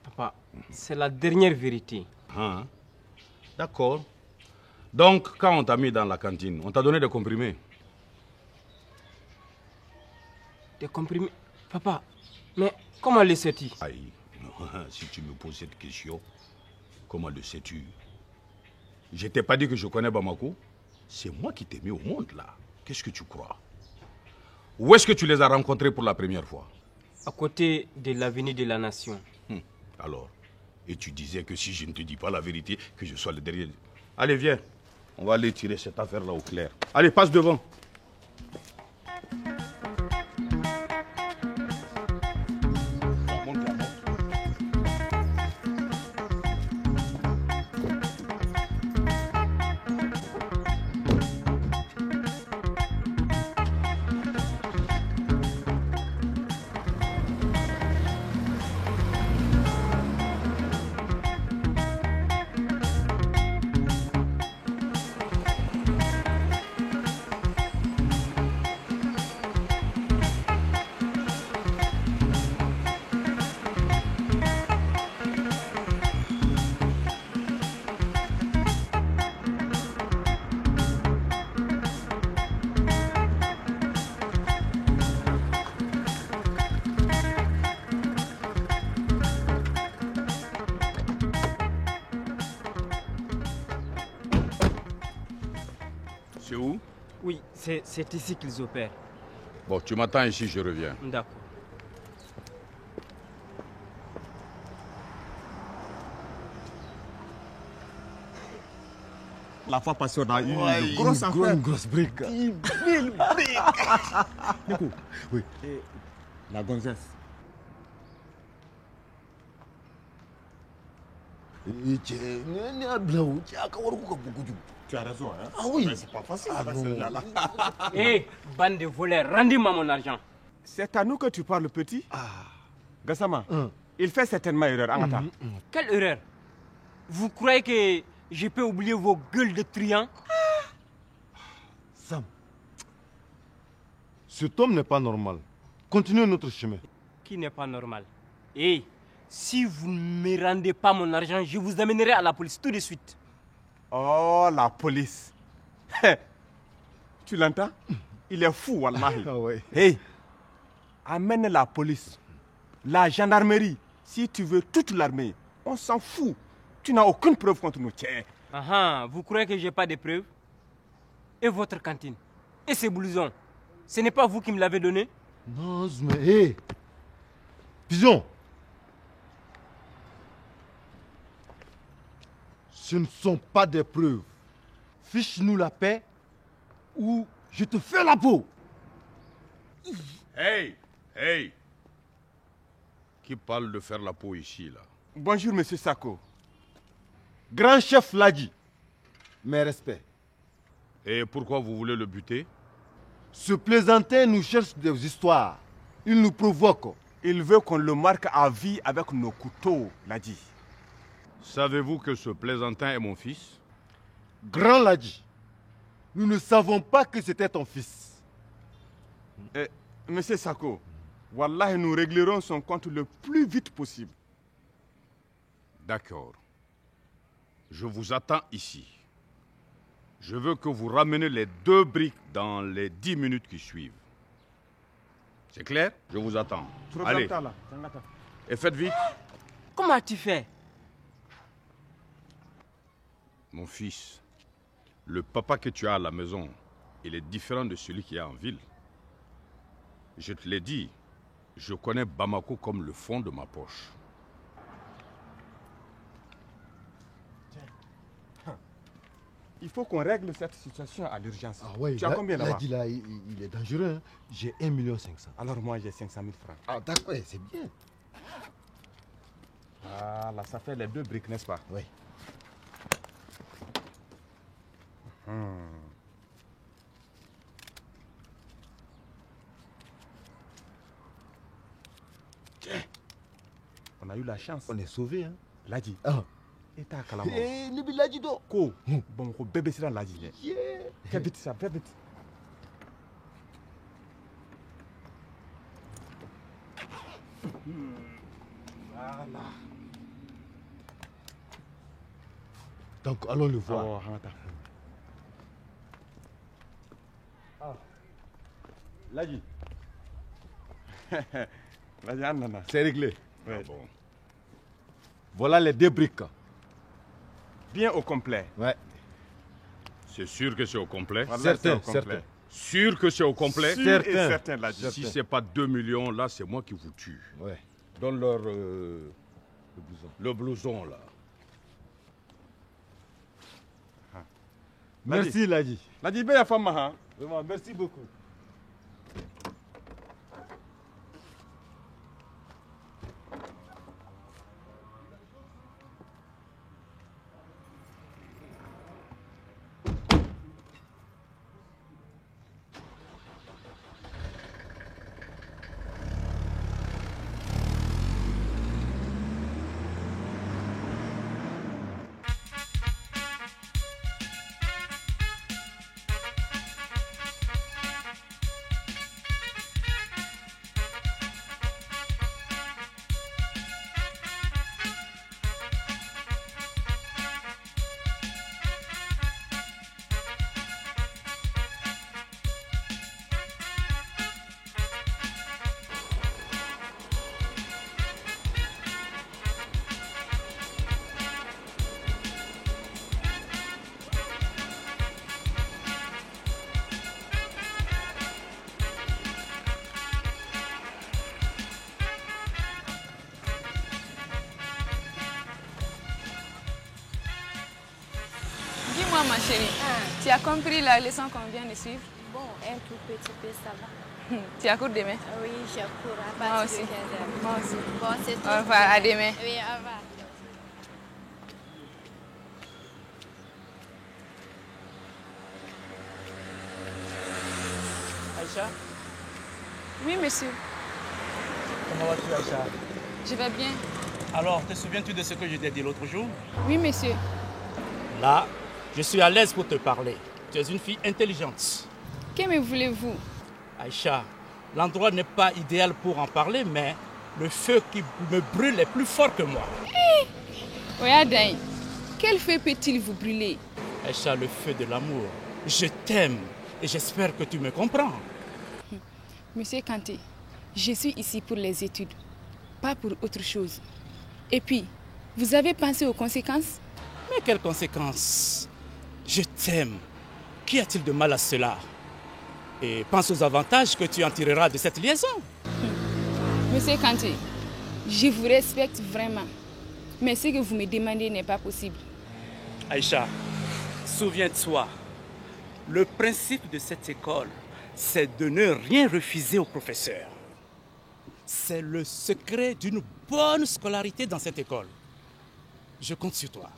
[SPEAKER 9] Papa, c'est la dernière vérité.
[SPEAKER 5] Ah, d'accord. Donc, quand on t'a mis dans la cantine, on t'a donné des comprimés?
[SPEAKER 9] Des comprimés? Papa, mais comment le sais-tu?
[SPEAKER 5] Aïe, non, si tu me poses cette question, comment le sais-tu? Je t'ai pas dit que je connais Bamako? C'est moi qui t'ai mis au monde là. Qu'est-ce que tu crois? Où est-ce que tu les as rencontrés pour la première fois?
[SPEAKER 9] À côté de l'avenue de la Nation.
[SPEAKER 5] Alors, et tu disais que si je ne te dis pas la vérité, que je sois le dernier. Allez, viens. On va aller tirer cette affaire-là au clair. Allez, passe devant. C'est où?
[SPEAKER 9] Oui, c'est ici qu'ils opèrent.
[SPEAKER 5] Bon, tu m'attends ici, je reviens.
[SPEAKER 9] D'accord.
[SPEAKER 15] La fois passée, on a eu une grosse affaire.
[SPEAKER 16] Une grosse brique.
[SPEAKER 15] 10 000 briques. Nico,
[SPEAKER 16] oui.
[SPEAKER 15] Et la gonzesse. Tu as raison, hein?
[SPEAKER 16] Ah oui.
[SPEAKER 15] Mais c'est pas facile,
[SPEAKER 16] Ah
[SPEAKER 15] avec
[SPEAKER 16] non.
[SPEAKER 15] celle-là.
[SPEAKER 9] Hé, bande de voleurs, rendez-moi mon argent.
[SPEAKER 10] C'est à nous que tu parles, petit. Gassama, il fait certainement erreur. Angata.
[SPEAKER 9] Quelle erreur? Vous croyez que je peux oublier vos gueules de truands?
[SPEAKER 16] Sam, cet homme n'est pas normal. Continuez notre chemin.
[SPEAKER 9] Qui n'est pas normal? Hé, si vous ne me rendez pas mon argent, je vous amènerai à la police tout de suite.
[SPEAKER 10] Oh, la police. Tu l'entends? Il est fou, wallahi. Hey, amène la police, la gendarmerie. Si tu veux toute l'armée, on s'en fout. Tu n'as aucune preuve contre nous. Tiens.
[SPEAKER 9] Ah, vous croyez que j'ai pas de preuves? Et votre cantine? Et ces blousons? Ce n'est pas vous qui me l'avez donné?
[SPEAKER 16] Non, mais hé, Pigeon. Ce ne sont pas des preuves. Fiche-nous la paix ou je te fais la peau.
[SPEAKER 5] Hey, hey. Qui parle de faire la peau ici, là?
[SPEAKER 10] Bonjour, monsieur Sako.
[SPEAKER 16] Grand chef l'a dit. Mes respects.
[SPEAKER 5] Et pourquoi vous voulez le buter?
[SPEAKER 16] Ce plaisantin nous cherche des histoires. Il nous provoque.
[SPEAKER 10] Il veut qu'on le marque à vie avec nos couteaux, l'a dit.
[SPEAKER 5] Savez-vous que ce plaisantin est mon fils?
[SPEAKER 16] Grand l'a dit. Nous ne savons pas que c'était ton fils.
[SPEAKER 10] Monsieur Sako, Wallah, nous réglerons son compte le plus vite possible.
[SPEAKER 5] D'accord. Je vous attends ici. Je veux que vous rameniez les 2 briques dans les 10 minutes qui suivent. C'est clair? Je vous attends. Allez. Et faites vite.
[SPEAKER 9] Comment as-tu fait?
[SPEAKER 5] Mon fils, le papa que tu as à la maison, il est différent de celui qui est en ville. Je te l'ai dit, je connais Bamako comme le fond de ma poche.
[SPEAKER 10] Il faut qu'on règle cette situation à l'urgence.
[SPEAKER 16] Ah ouais,
[SPEAKER 10] tu as combien là-bas?
[SPEAKER 16] Là, il est dangereux. Hein. J'ai 1,5 million.
[SPEAKER 10] Alors moi, j'ai 500 000 francs.
[SPEAKER 16] Ah d'accord, c'est bien.
[SPEAKER 10] Ah là, ça fait les 2 briques, n'est-ce pas?
[SPEAKER 16] Oui.
[SPEAKER 10] Tiens, on a eu la chance.
[SPEAKER 16] On est sauvés, hein?
[SPEAKER 10] Ladi.
[SPEAKER 16] Ah.
[SPEAKER 10] Et t'as calama.
[SPEAKER 16] Eh, le Ladi do.
[SPEAKER 10] Ko. Bon, ko bébé c'est dans Ladi.
[SPEAKER 16] Yeah.
[SPEAKER 10] Fais vite ça, fais vite. Voilà.
[SPEAKER 16] Donc allons le voir.
[SPEAKER 10] Oh,
[SPEAKER 16] ah. Ladi.
[SPEAKER 10] Ladi, ananas.
[SPEAKER 16] C'est réglé.
[SPEAKER 10] Ouais.
[SPEAKER 5] Ah bon.
[SPEAKER 16] Voilà les 2 briques.
[SPEAKER 10] Bien au complet.
[SPEAKER 16] Ouais.
[SPEAKER 5] C'est sûr que c'est au complet?
[SPEAKER 16] Certain, certain.
[SPEAKER 5] Sûr que c'est au complet?
[SPEAKER 10] Sûr et certain, Ladi.
[SPEAKER 5] Si c'est pas 2 millions, là, c'est moi qui vous tue.
[SPEAKER 16] Ouais.
[SPEAKER 5] Donne-leur le blouson. Le blouson, là.
[SPEAKER 16] Merci, Ladi.
[SPEAKER 10] Ladi, bien, femme, hein?
[SPEAKER 16] Vraiment, merci beaucoup.
[SPEAKER 8] Dis-moi, ma chérie, tu as compris la leçon qu'on vient de suivre?
[SPEAKER 11] Bon, un tout petit peu, ça va.
[SPEAKER 8] Tu as cours demain?
[SPEAKER 11] Oui, je cours à
[SPEAKER 8] Moi
[SPEAKER 11] partir
[SPEAKER 8] aussi.
[SPEAKER 11] de 15h.
[SPEAKER 8] Moi aussi.
[SPEAKER 11] Bon, c'est tout.
[SPEAKER 8] Au revoir, à demain.
[SPEAKER 11] Oui, au revoir.
[SPEAKER 3] Aïcha,
[SPEAKER 8] Oui, monsieur.
[SPEAKER 3] comment vas-tu, Aïcha?
[SPEAKER 8] Je vais bien.
[SPEAKER 12] Alors, te souviens-tu de ce que je t'ai dit l'autre jour?
[SPEAKER 8] Oui, monsieur.
[SPEAKER 12] Là, je suis à l'aise pour te parler. Tu es une fille intelligente.
[SPEAKER 8] Que me voulez-vous?
[SPEAKER 12] Aïcha, l'endroit n'est pas idéal pour en parler, mais le feu qui me brûle est plus fort que moi.
[SPEAKER 8] Regarde, quel feu peut-il vous brûler?
[SPEAKER 12] Aïcha, le feu de l'amour. Je t'aime et j'espère que tu me comprends.
[SPEAKER 8] Monsieur Kanté, je suis ici pour les études, pas pour autre chose. Et puis, vous avez pensé aux conséquences?
[SPEAKER 12] Mais quelles conséquences? Je t'aime. Qu'y a-t-il de mal à cela? Et pense aux avantages que tu en tireras de cette liaison.
[SPEAKER 8] Monsieur Kanté, je vous respecte vraiment. Mais ce que vous me demandez n'est pas possible.
[SPEAKER 12] Aïcha, souviens-toi, le principe de cette école, c'est de ne rien refuser aux professeurs. C'est le secret d'une bonne scolarité dans cette école. Je compte sur toi.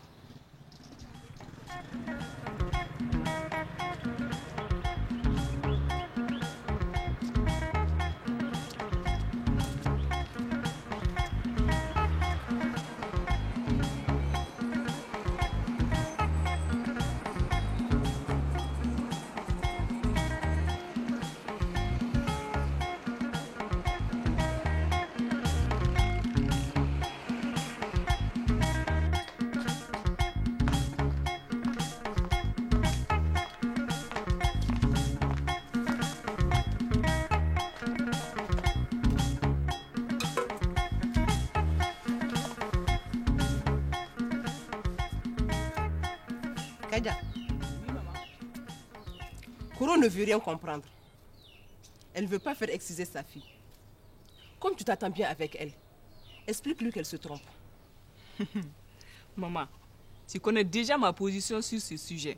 [SPEAKER 17] Kadia. Koro ne veut rien comprendre. Elle ne veut pas faire excuser sa fille. Comme tu t'attends bien avec elle, explique-lui qu'elle se trompe.
[SPEAKER 18] Maman, tu connais déjà ma position sur ce sujet.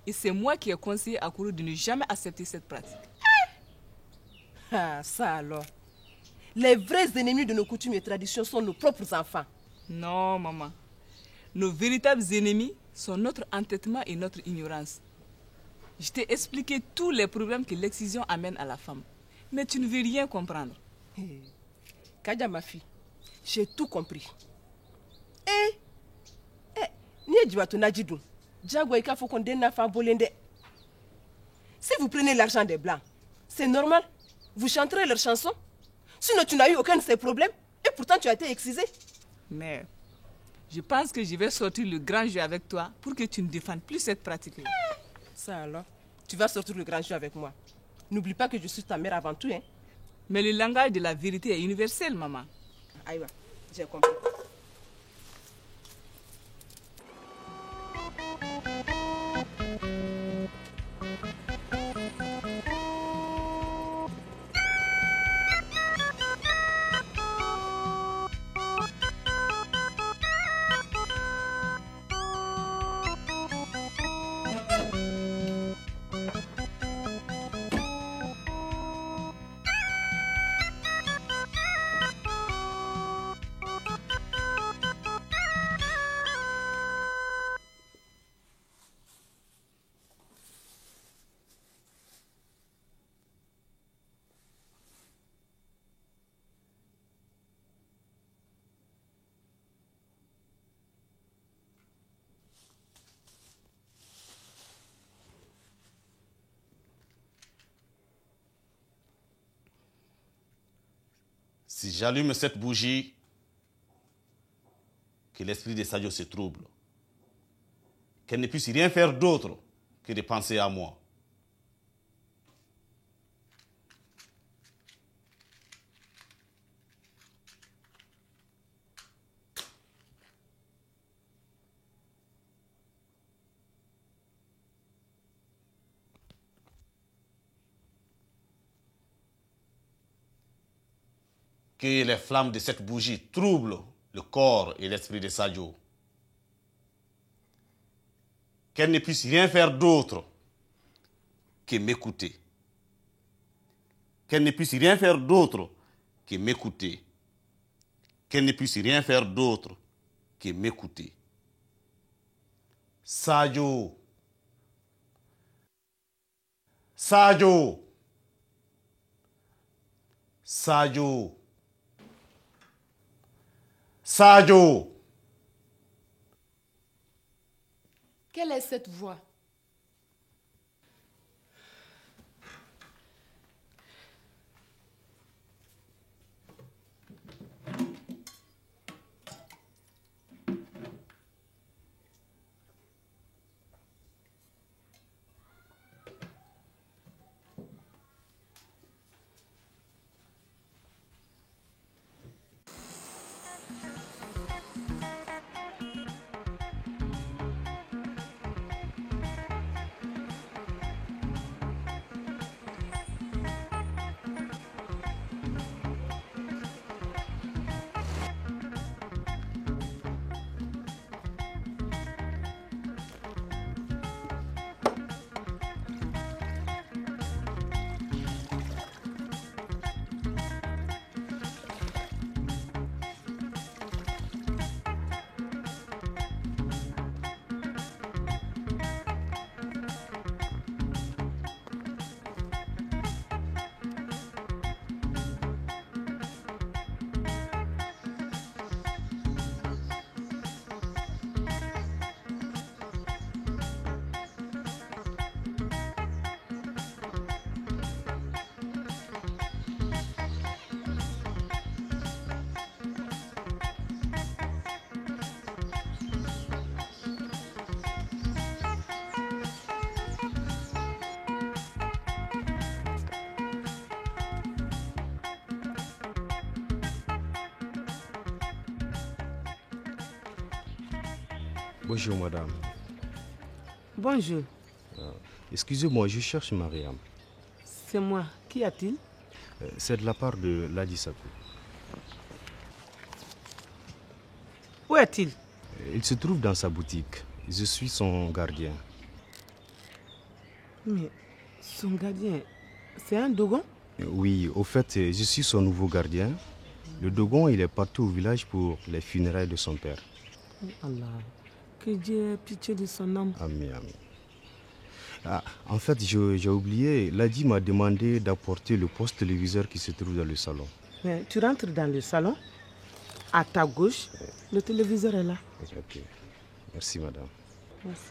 [SPEAKER 18] Et c'est moi qui ai conseillé à Koro de ne jamais accepter cette pratique.
[SPEAKER 17] Ah, ça alors. Les vrais ennemis de nos coutumes et traditions sont nos propres enfants.
[SPEAKER 18] Non, maman. Nos véritables ennemis sont notre entêtement et notre ignorance. Je t'ai expliqué tous les problèmes que l'excision amène à la femme. Mais tu ne veux rien comprendre.
[SPEAKER 17] Kadia, ma fille, j'ai tout compris. Si vous prenez l'argent des Blancs, c'est normal. Vous chanterez leurs chansons. Sinon, tu n'as eu aucun de ces problèmes. Et pourtant, tu as été excisé.
[SPEAKER 18] Mais je pense que je vais sortir le grand jeu avec toi pour que tu ne défendes plus cette pratique-là.
[SPEAKER 17] Ça alors, tu vas sortir le grand jeu avec moi. N'oublie pas que je suis ta mère avant tout, hein.
[SPEAKER 18] Mais le langage de la vérité est universel, maman.
[SPEAKER 17] Aïwa, j'ai compris.
[SPEAKER 6] Si j'allume cette bougie, que l'esprit de Sadio se trouble, qu'elle ne puisse rien faire d'autre que de penser à moi. Que les flammes de cette bougie troublent le corps et l'esprit de Sadio. qu'elle ne puisse rien faire d'autre que m'écouter. Qu'elle ne puisse rien faire d'autre que m'écouter. Qu'elle ne puisse rien faire d'autre que m'écouter. Sadio. Sadio. Sadio. Sadio.
[SPEAKER 8] Quelle est cette voix?
[SPEAKER 19] Bonjour madame.
[SPEAKER 3] Bonjour.
[SPEAKER 19] Excusez-moi, je cherche Mariam.
[SPEAKER 3] C'est moi. Qu'y a-t-il?
[SPEAKER 19] C'est de la part de Ladi Sakou.
[SPEAKER 3] Où est-il?
[SPEAKER 19] Il se trouve dans sa boutique. Je suis son gardien.
[SPEAKER 3] Mais son gardien, c'est un Dogon?
[SPEAKER 19] Oui, au fait, je suis son nouveau gardien. Le Dogon, il est parti au village pour les funérailles de son père.
[SPEAKER 3] Oh Allah, que Dieu ait pitié de son âme.
[SPEAKER 19] Amen, amen. Ah, en fait, j'ai oublié, Ladi m'a demandé d'apporter le poste téléviseur qui se trouve dans le salon.
[SPEAKER 3] Mais tu rentres dans le salon, à ta gauche, le téléviseur est là.
[SPEAKER 19] Ok. Merci madame.
[SPEAKER 3] Merci.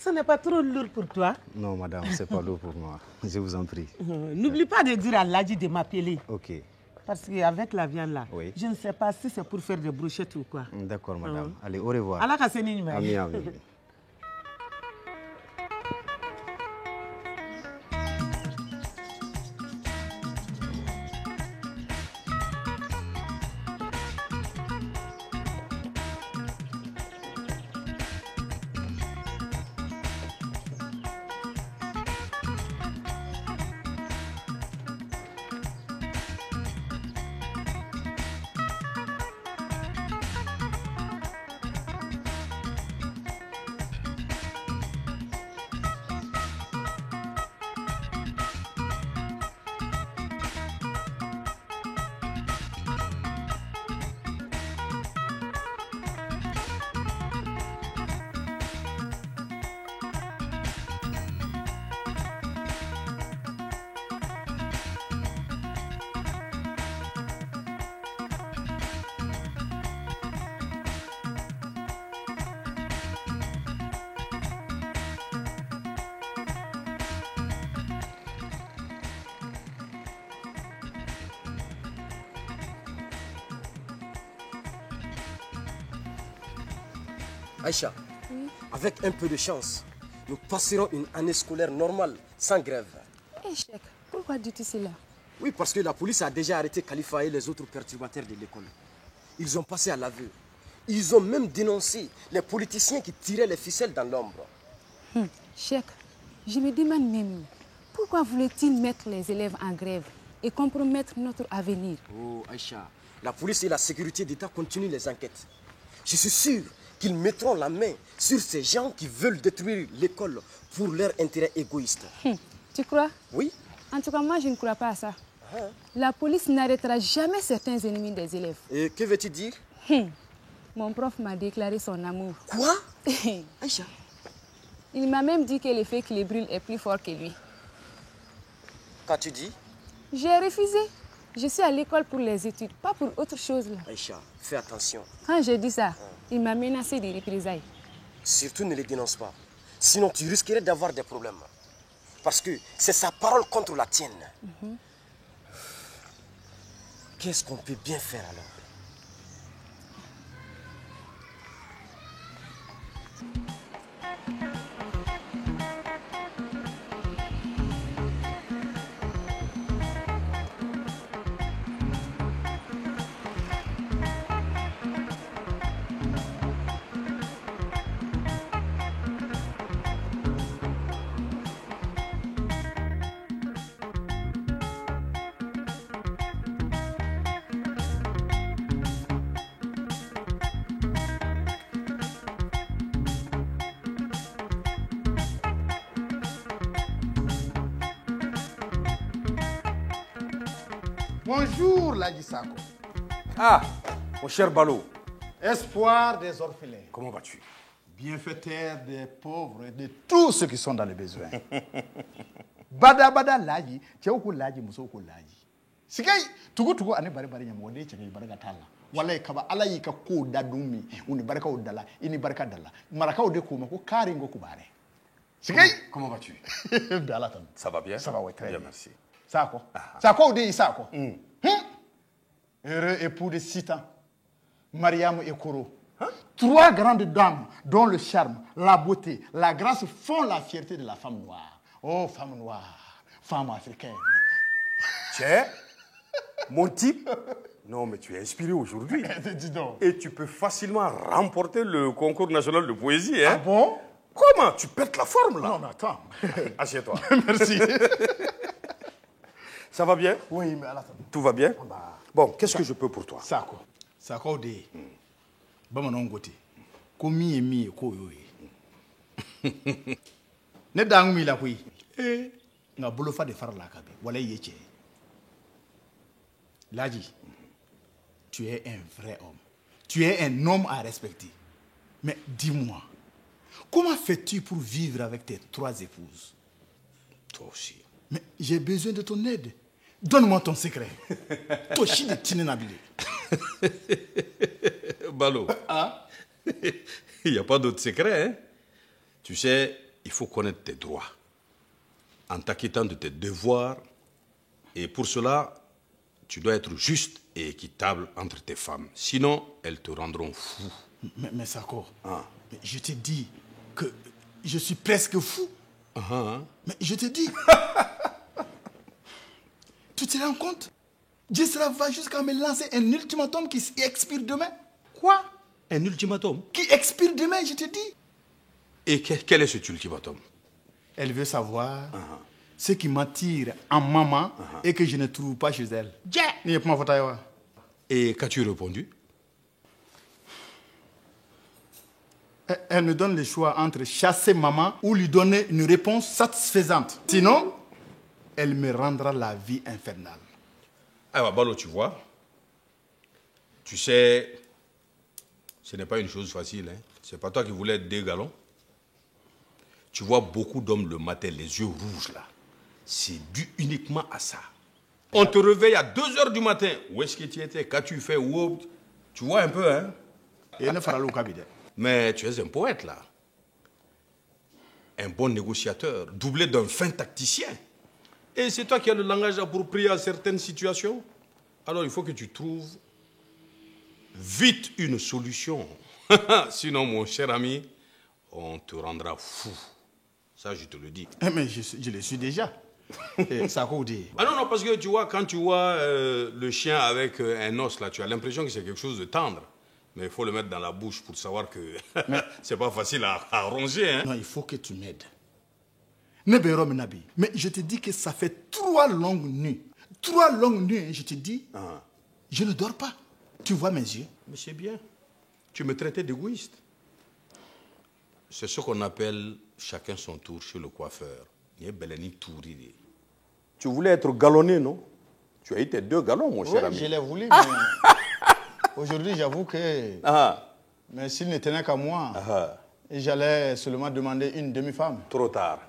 [SPEAKER 3] Ce n'est pas trop lourd pour toi?
[SPEAKER 19] Non madame, c'est pas lourd pour moi. Je vous en prie.
[SPEAKER 3] N'oublie pas de dire à Ladi de m'appeler.
[SPEAKER 19] Ok.
[SPEAKER 3] Parce qu'avec la viande là,
[SPEAKER 19] Oui.
[SPEAKER 3] je ne sais pas si c'est pour faire des brochettes ou quoi.
[SPEAKER 19] D'accord madame. Allez, au revoir.
[SPEAKER 3] Allah ka seni nyuma.
[SPEAKER 19] Amin, amin.
[SPEAKER 20] Aïcha, avec un peu de chance, nous passerons une année scolaire normale, sans grève.
[SPEAKER 8] Cheikh, pourquoi dis-tu cela?
[SPEAKER 20] Oui, parce que la police a déjà arrêté Khalifa et les autres perturbateurs de l'école. Ils ont passé à l'aveu. Ils ont même dénoncé les politiciens qui tiraient les ficelles dans l'ombre.
[SPEAKER 8] Cheikh, je me demande même, pourquoi voulaient-ils mettre les élèves en grève et compromettre notre avenir?
[SPEAKER 20] Oh, Aïcha, la police et la sécurité d'État continuent les enquêtes. Je suis sûr qu'ils mettront la main sur ces gens qui veulent détruire l'école pour leur intérêt égoïste.
[SPEAKER 8] Tu crois?
[SPEAKER 20] Oui.
[SPEAKER 8] En tout cas, moi, je ne crois pas à ça. La police n'arrêtera jamais certains ennemis des élèves.
[SPEAKER 20] Et que veux-tu dire?
[SPEAKER 8] Mon prof m'a déclaré son amour.
[SPEAKER 20] Quoi? Aïcha.
[SPEAKER 8] Il m'a même dit que le fait qu'il brûle est plus fort que lui.
[SPEAKER 20] Qu'as-tu dit?
[SPEAKER 8] J'ai refusé. Je suis à l'école pour les études, pas pour autre chose. Là.
[SPEAKER 20] Aïcha, fais attention.
[SPEAKER 8] Quand j'ai dit ça, il m'a menacé de représailles.
[SPEAKER 20] Surtout ne les dénonce pas. Sinon, tu risquerais d'avoir des problèmes. Parce que c'est sa parole contre la tienne. Qu'est-ce qu'on peut bien faire alors?
[SPEAKER 2] Bonjour, Ladji Sako.
[SPEAKER 5] Ah, mon cher Balo.
[SPEAKER 2] Espoir des orphelins.
[SPEAKER 5] Comment vas-tu?
[SPEAKER 2] Bienfaiteur des pauvres et de tous ceux qui sont dans les besoins. Bada bada Ladji, tchauku Ladji, musoko Ladji. Sikai, tugu ane bari bari nyamode chake baraka tala. Wala kaba ala yika ko dadumi, uni baraka odala, ini baraka dala. Maraka ode kuma ko kari ngo kubare. Sikai,
[SPEAKER 5] comment vas-tu? Ça va bien?
[SPEAKER 2] Ça va, ouais, très bien.
[SPEAKER 5] Merci.
[SPEAKER 2] Sako. Sako ode Sako. Heureux époux de Sita, Mariam et Koro. Trois grandes dames dont le charme, la beauté, la grâce font la fierté de la femme noire. Oh, femme noire, femme africaine.
[SPEAKER 5] Tiens, mon type. Non, mais tu es inspiré aujourd'hui.
[SPEAKER 2] Dis donc.
[SPEAKER 5] Et tu peux facilement remporter le concours national de poésie. Hein?
[SPEAKER 2] Ah bon?
[SPEAKER 5] Comment? Tu perds la forme là?
[SPEAKER 2] Non, mais attends.
[SPEAKER 5] Assieds-toi.
[SPEAKER 2] Merci.
[SPEAKER 5] Ça va bien?
[SPEAKER 2] Oui, mais attends.
[SPEAKER 5] Tout va bien? Bon, qu'est-ce que je peux pour toi?
[SPEAKER 2] Sako. Sako de. Bamanon gote. Ko mi ko yoy. Ne dangu mi la kui. Nga bolo fa de far la kabe. Wala yeche. Ladji, tu es un vrai homme. Tu es un homme à respecter. Mais dis-moi, comment fais-tu pour vivre avec tes trois épouses?
[SPEAKER 5] Toi aussi.
[SPEAKER 2] Mais j'ai besoin de ton aide. Donne-moi ton secret. Toshi de Tinenabile.
[SPEAKER 5] Balo. Il n'y a pas d'autre secret. Hein? Tu sais, il faut connaître tes droits. En t'acquittant de tes devoirs. Et pour cela, tu dois être juste et équitable entre tes femmes. Sinon, elles te rendront fou.
[SPEAKER 2] Mais Sako, mais je te dis que je suis presque fou. Mais je te dis... Tu te rends compte? Gisela va jusqu'à me lancer un ultimatum qui expire demain.
[SPEAKER 5] Quoi? Un ultimatum?
[SPEAKER 2] Qui expire demain, je te dis.
[SPEAKER 5] Et quel est cet ultimatum?
[SPEAKER 2] Elle veut savoir ce qui m'attire en maman et que je ne trouve pas chez elle.
[SPEAKER 5] Et qu'as-tu répondu?
[SPEAKER 2] Elle me donne le choix entre chasser maman ou lui donner une réponse satisfaisante. Sinon, elle me rendra la vie infernale.
[SPEAKER 5] Ah, Balo, tu vois, tu sais, ce n'est pas une chose facile. Hein? C'est pas toi qui voulais être des galons. Tu vois beaucoup d'hommes le matin, les yeux rouges là. C'est dû uniquement à ça. On te réveille à 2 h du matin. Où est-ce que tu étais? Qu'as-tu fait? Tu vois un peu, hein? Mais tu es un poète là. Un bon négociateur, doublé d'un fin tacticien. Et c'est toi qui as le langage approprié à certaines situations. Alors il faut que tu trouves vite une solution. Sinon, mon cher ami, on te rendra fou. Ça, je te le dis.
[SPEAKER 2] Mais je le suis déjà. Ça dit.
[SPEAKER 5] Ah non, parce que tu vois, quand tu vois le chien avec un os, là, tu as l'impression que c'est quelque chose de tendre. Mais il faut le mettre dans la bouche pour savoir que c'est pas facile à ronger. Hein?
[SPEAKER 2] Non, il faut que tu m'aides. Mais je te dis que ça fait 3 longues nuits. 3 longues nuits, hein, je te dis. Je ne dors pas. Tu vois mes yeux?
[SPEAKER 5] Mais c'est bien. Tu me traitais d'égoïste. C'est ce qu'on appelle chacun son tour chez le coiffeur.
[SPEAKER 10] Tu voulais être galonné, non? Tu as eu tes 2 galons, mon cher ami.
[SPEAKER 2] Je l'ai voulu, mais aujourd'hui, j'avoue que... Mais s'il ne tenait qu'à moi, j'allais seulement demander une demi-femme.
[SPEAKER 10] Trop tard.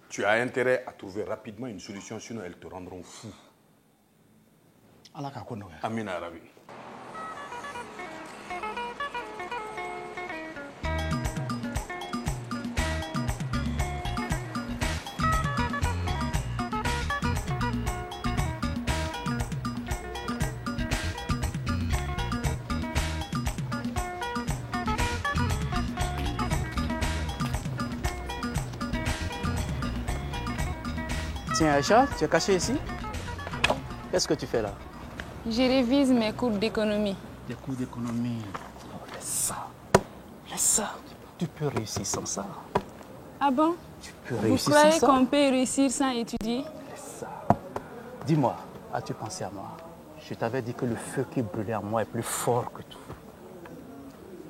[SPEAKER 10] Tu as intérêt à trouver rapidement une solution, sinon elles te rendront fou. Amin Arabi.
[SPEAKER 12] Tiens, Aïcha, tu es caché ici? Qu'est-ce que tu fais là?
[SPEAKER 8] Je révise mes cours d'économie.
[SPEAKER 12] Des cours d'économie? Laisse ça. Laisse ça. Tu peux réussir sans ça.
[SPEAKER 8] Ah bon?
[SPEAKER 12] Tu peux
[SPEAKER 8] Vous
[SPEAKER 12] réussir
[SPEAKER 8] croyez
[SPEAKER 12] sans ça?
[SPEAKER 8] qu'on peut réussir sans étudier?
[SPEAKER 12] Laisse ça. Dis-moi, as-tu pensé à moi? Je t'avais dit que le feu qui brûlait en moi est plus fort que tout.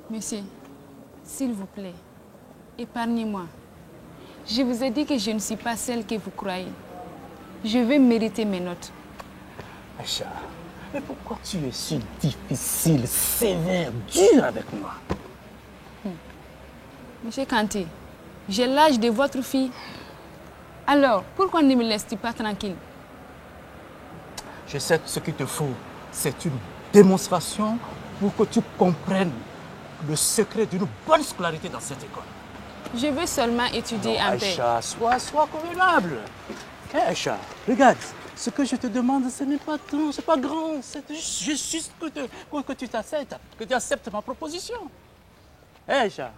[SPEAKER 8] Monsieur, s'il vous plaît, épargnez-moi. Je vous ai dit que je ne suis pas celle que vous croyez. Je veux mériter mes notes.
[SPEAKER 12] Aïcha, mais pourquoi tu es si difficile, sévère, dur avec moi?
[SPEAKER 8] Monsieur Kanté, j'ai l'âge de votre fille. Alors, pourquoi ne me laisses-tu pas tranquille?
[SPEAKER 12] Je sais ce qu'il te faut. C'est une démonstration pour que tu comprennes le secret d'une bonne scolarité dans cette école.
[SPEAKER 8] Je veux seulement étudier en paix.
[SPEAKER 12] Aïcha, sois convenable. Hé, Aïcha, regarde, ce que je te demande, ce n'est pas tant, c'est pas grand. C'est juste que tu t'acceptes, que tu acceptes ma proposition. Hé, Aïcha.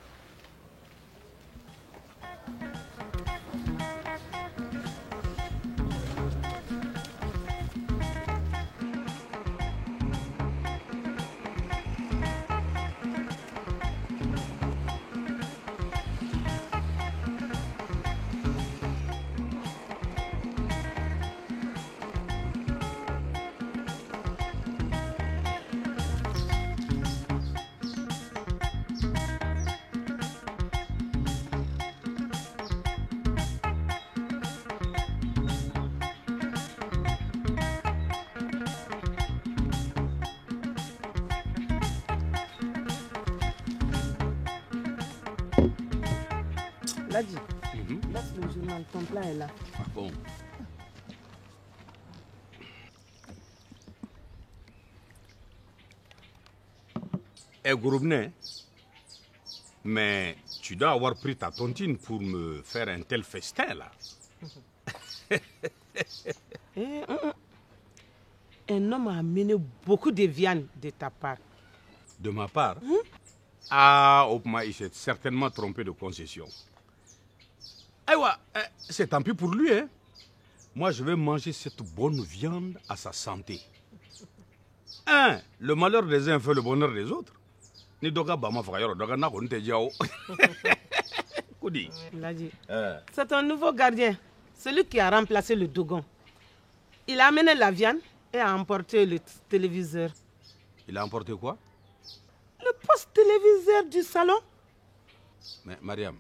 [SPEAKER 3] Ladji, laisse le journal, ton plat est là.
[SPEAKER 5] Bon. Gourvenay, mais tu dois avoir pris ta tontine pour me faire un tel festin là.
[SPEAKER 3] Un homme a amené beaucoup de viande de ta part.
[SPEAKER 5] De ma part? Ah, Opma, il s'est certainement trompé de concession. C'est tant pis pour lui, hein. Moi, je vais manger cette bonne viande à sa santé. Le malheur des uns fait le bonheur des autres.
[SPEAKER 3] C'est un nouveau gardien, celui qui a remplacé le Dogon. Il a amené la viande et a emporté le téléviseur.
[SPEAKER 5] Il a emporté quoi?
[SPEAKER 3] Le poste téléviseur du salon.
[SPEAKER 5] Mais Mariam,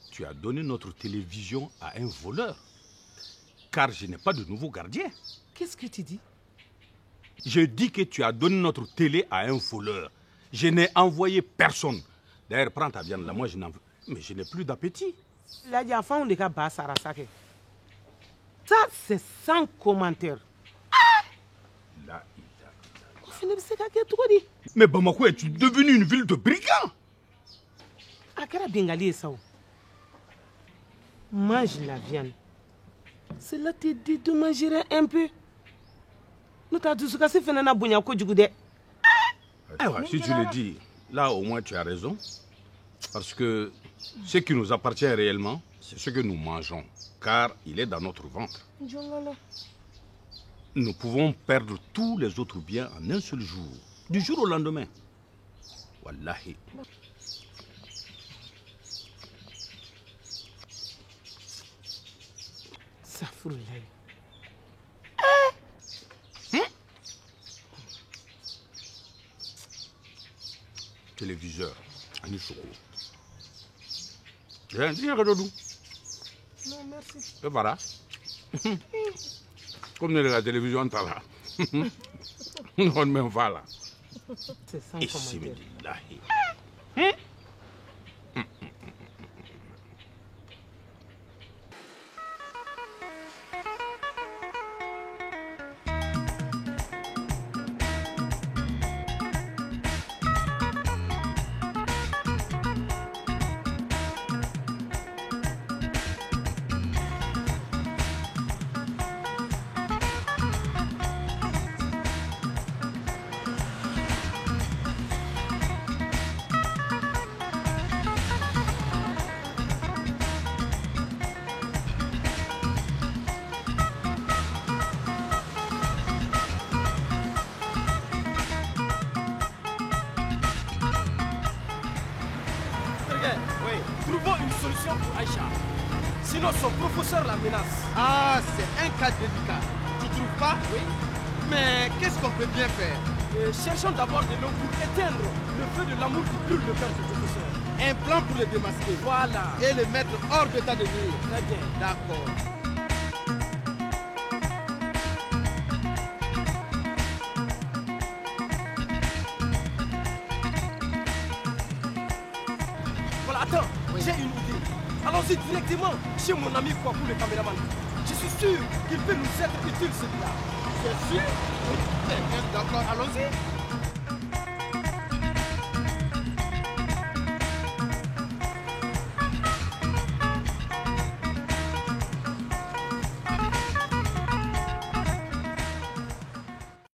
[SPEAKER 5] tu as donné notre télévision à un voleur. Car je n'ai pas de nouveau gardien.
[SPEAKER 3] Qu'est-ce que tu dis?
[SPEAKER 5] Je dis que tu as donné notre télé à un voleur. Je n'ai envoyé personne. D'ailleurs, prends ta viande là, moi je n'en veux. Mais je n'ai plus d'appétit.
[SPEAKER 3] Ça, c'est sans commentaire.
[SPEAKER 5] Mais Bamako, es-tu devenu une ville de brigands?
[SPEAKER 3] Mange la viande. Cela te dit de manger un peu. Nous t'as dit que c'est fait na bunya ko jugude.
[SPEAKER 5] Si tu le dis, là au moins tu as raison. Parce que Ce qui nous appartient réellement, c'est ce que nous mangeons, car il est dans notre ventre. Nous pouvons perdre tous les autres biens en un seul jour, du jour au lendemain. Wallahi.
[SPEAKER 3] Ça fout l'œil.
[SPEAKER 5] Téléviseur, Annie Choco. Viens, regarde-nous.
[SPEAKER 3] Non, merci.
[SPEAKER 5] Et voilà. Comme la télévision, t'as là. On me va là.
[SPEAKER 3] C'est sans
[SPEAKER 5] commentaire.
[SPEAKER 20] Trouvons une solution pour Aïcha. Sinon, son professeur la menace.
[SPEAKER 16] Ah, c'est un cas délicat. Tu trouves pas? Oui. Mais qu'est-ce qu'on peut bien faire?
[SPEAKER 20] Cherchons d'abord de l'eau pour éteindre le feu de l'amour qui brûle le cœur du professeur.
[SPEAKER 16] Un plan pour le démasquer.
[SPEAKER 20] Voilà.
[SPEAKER 16] Et le mettre hors d'état de nuire.
[SPEAKER 20] Très bien.
[SPEAKER 16] D'accord.
[SPEAKER 20] Voilà, attends, j'ai une idée. Allons-y directement chez mon ami Kwaku le caméraman. Je suis sûr qu'il peut nous être utile celui-là.
[SPEAKER 16] C'est sûr? Oui. D'accord, allons-y.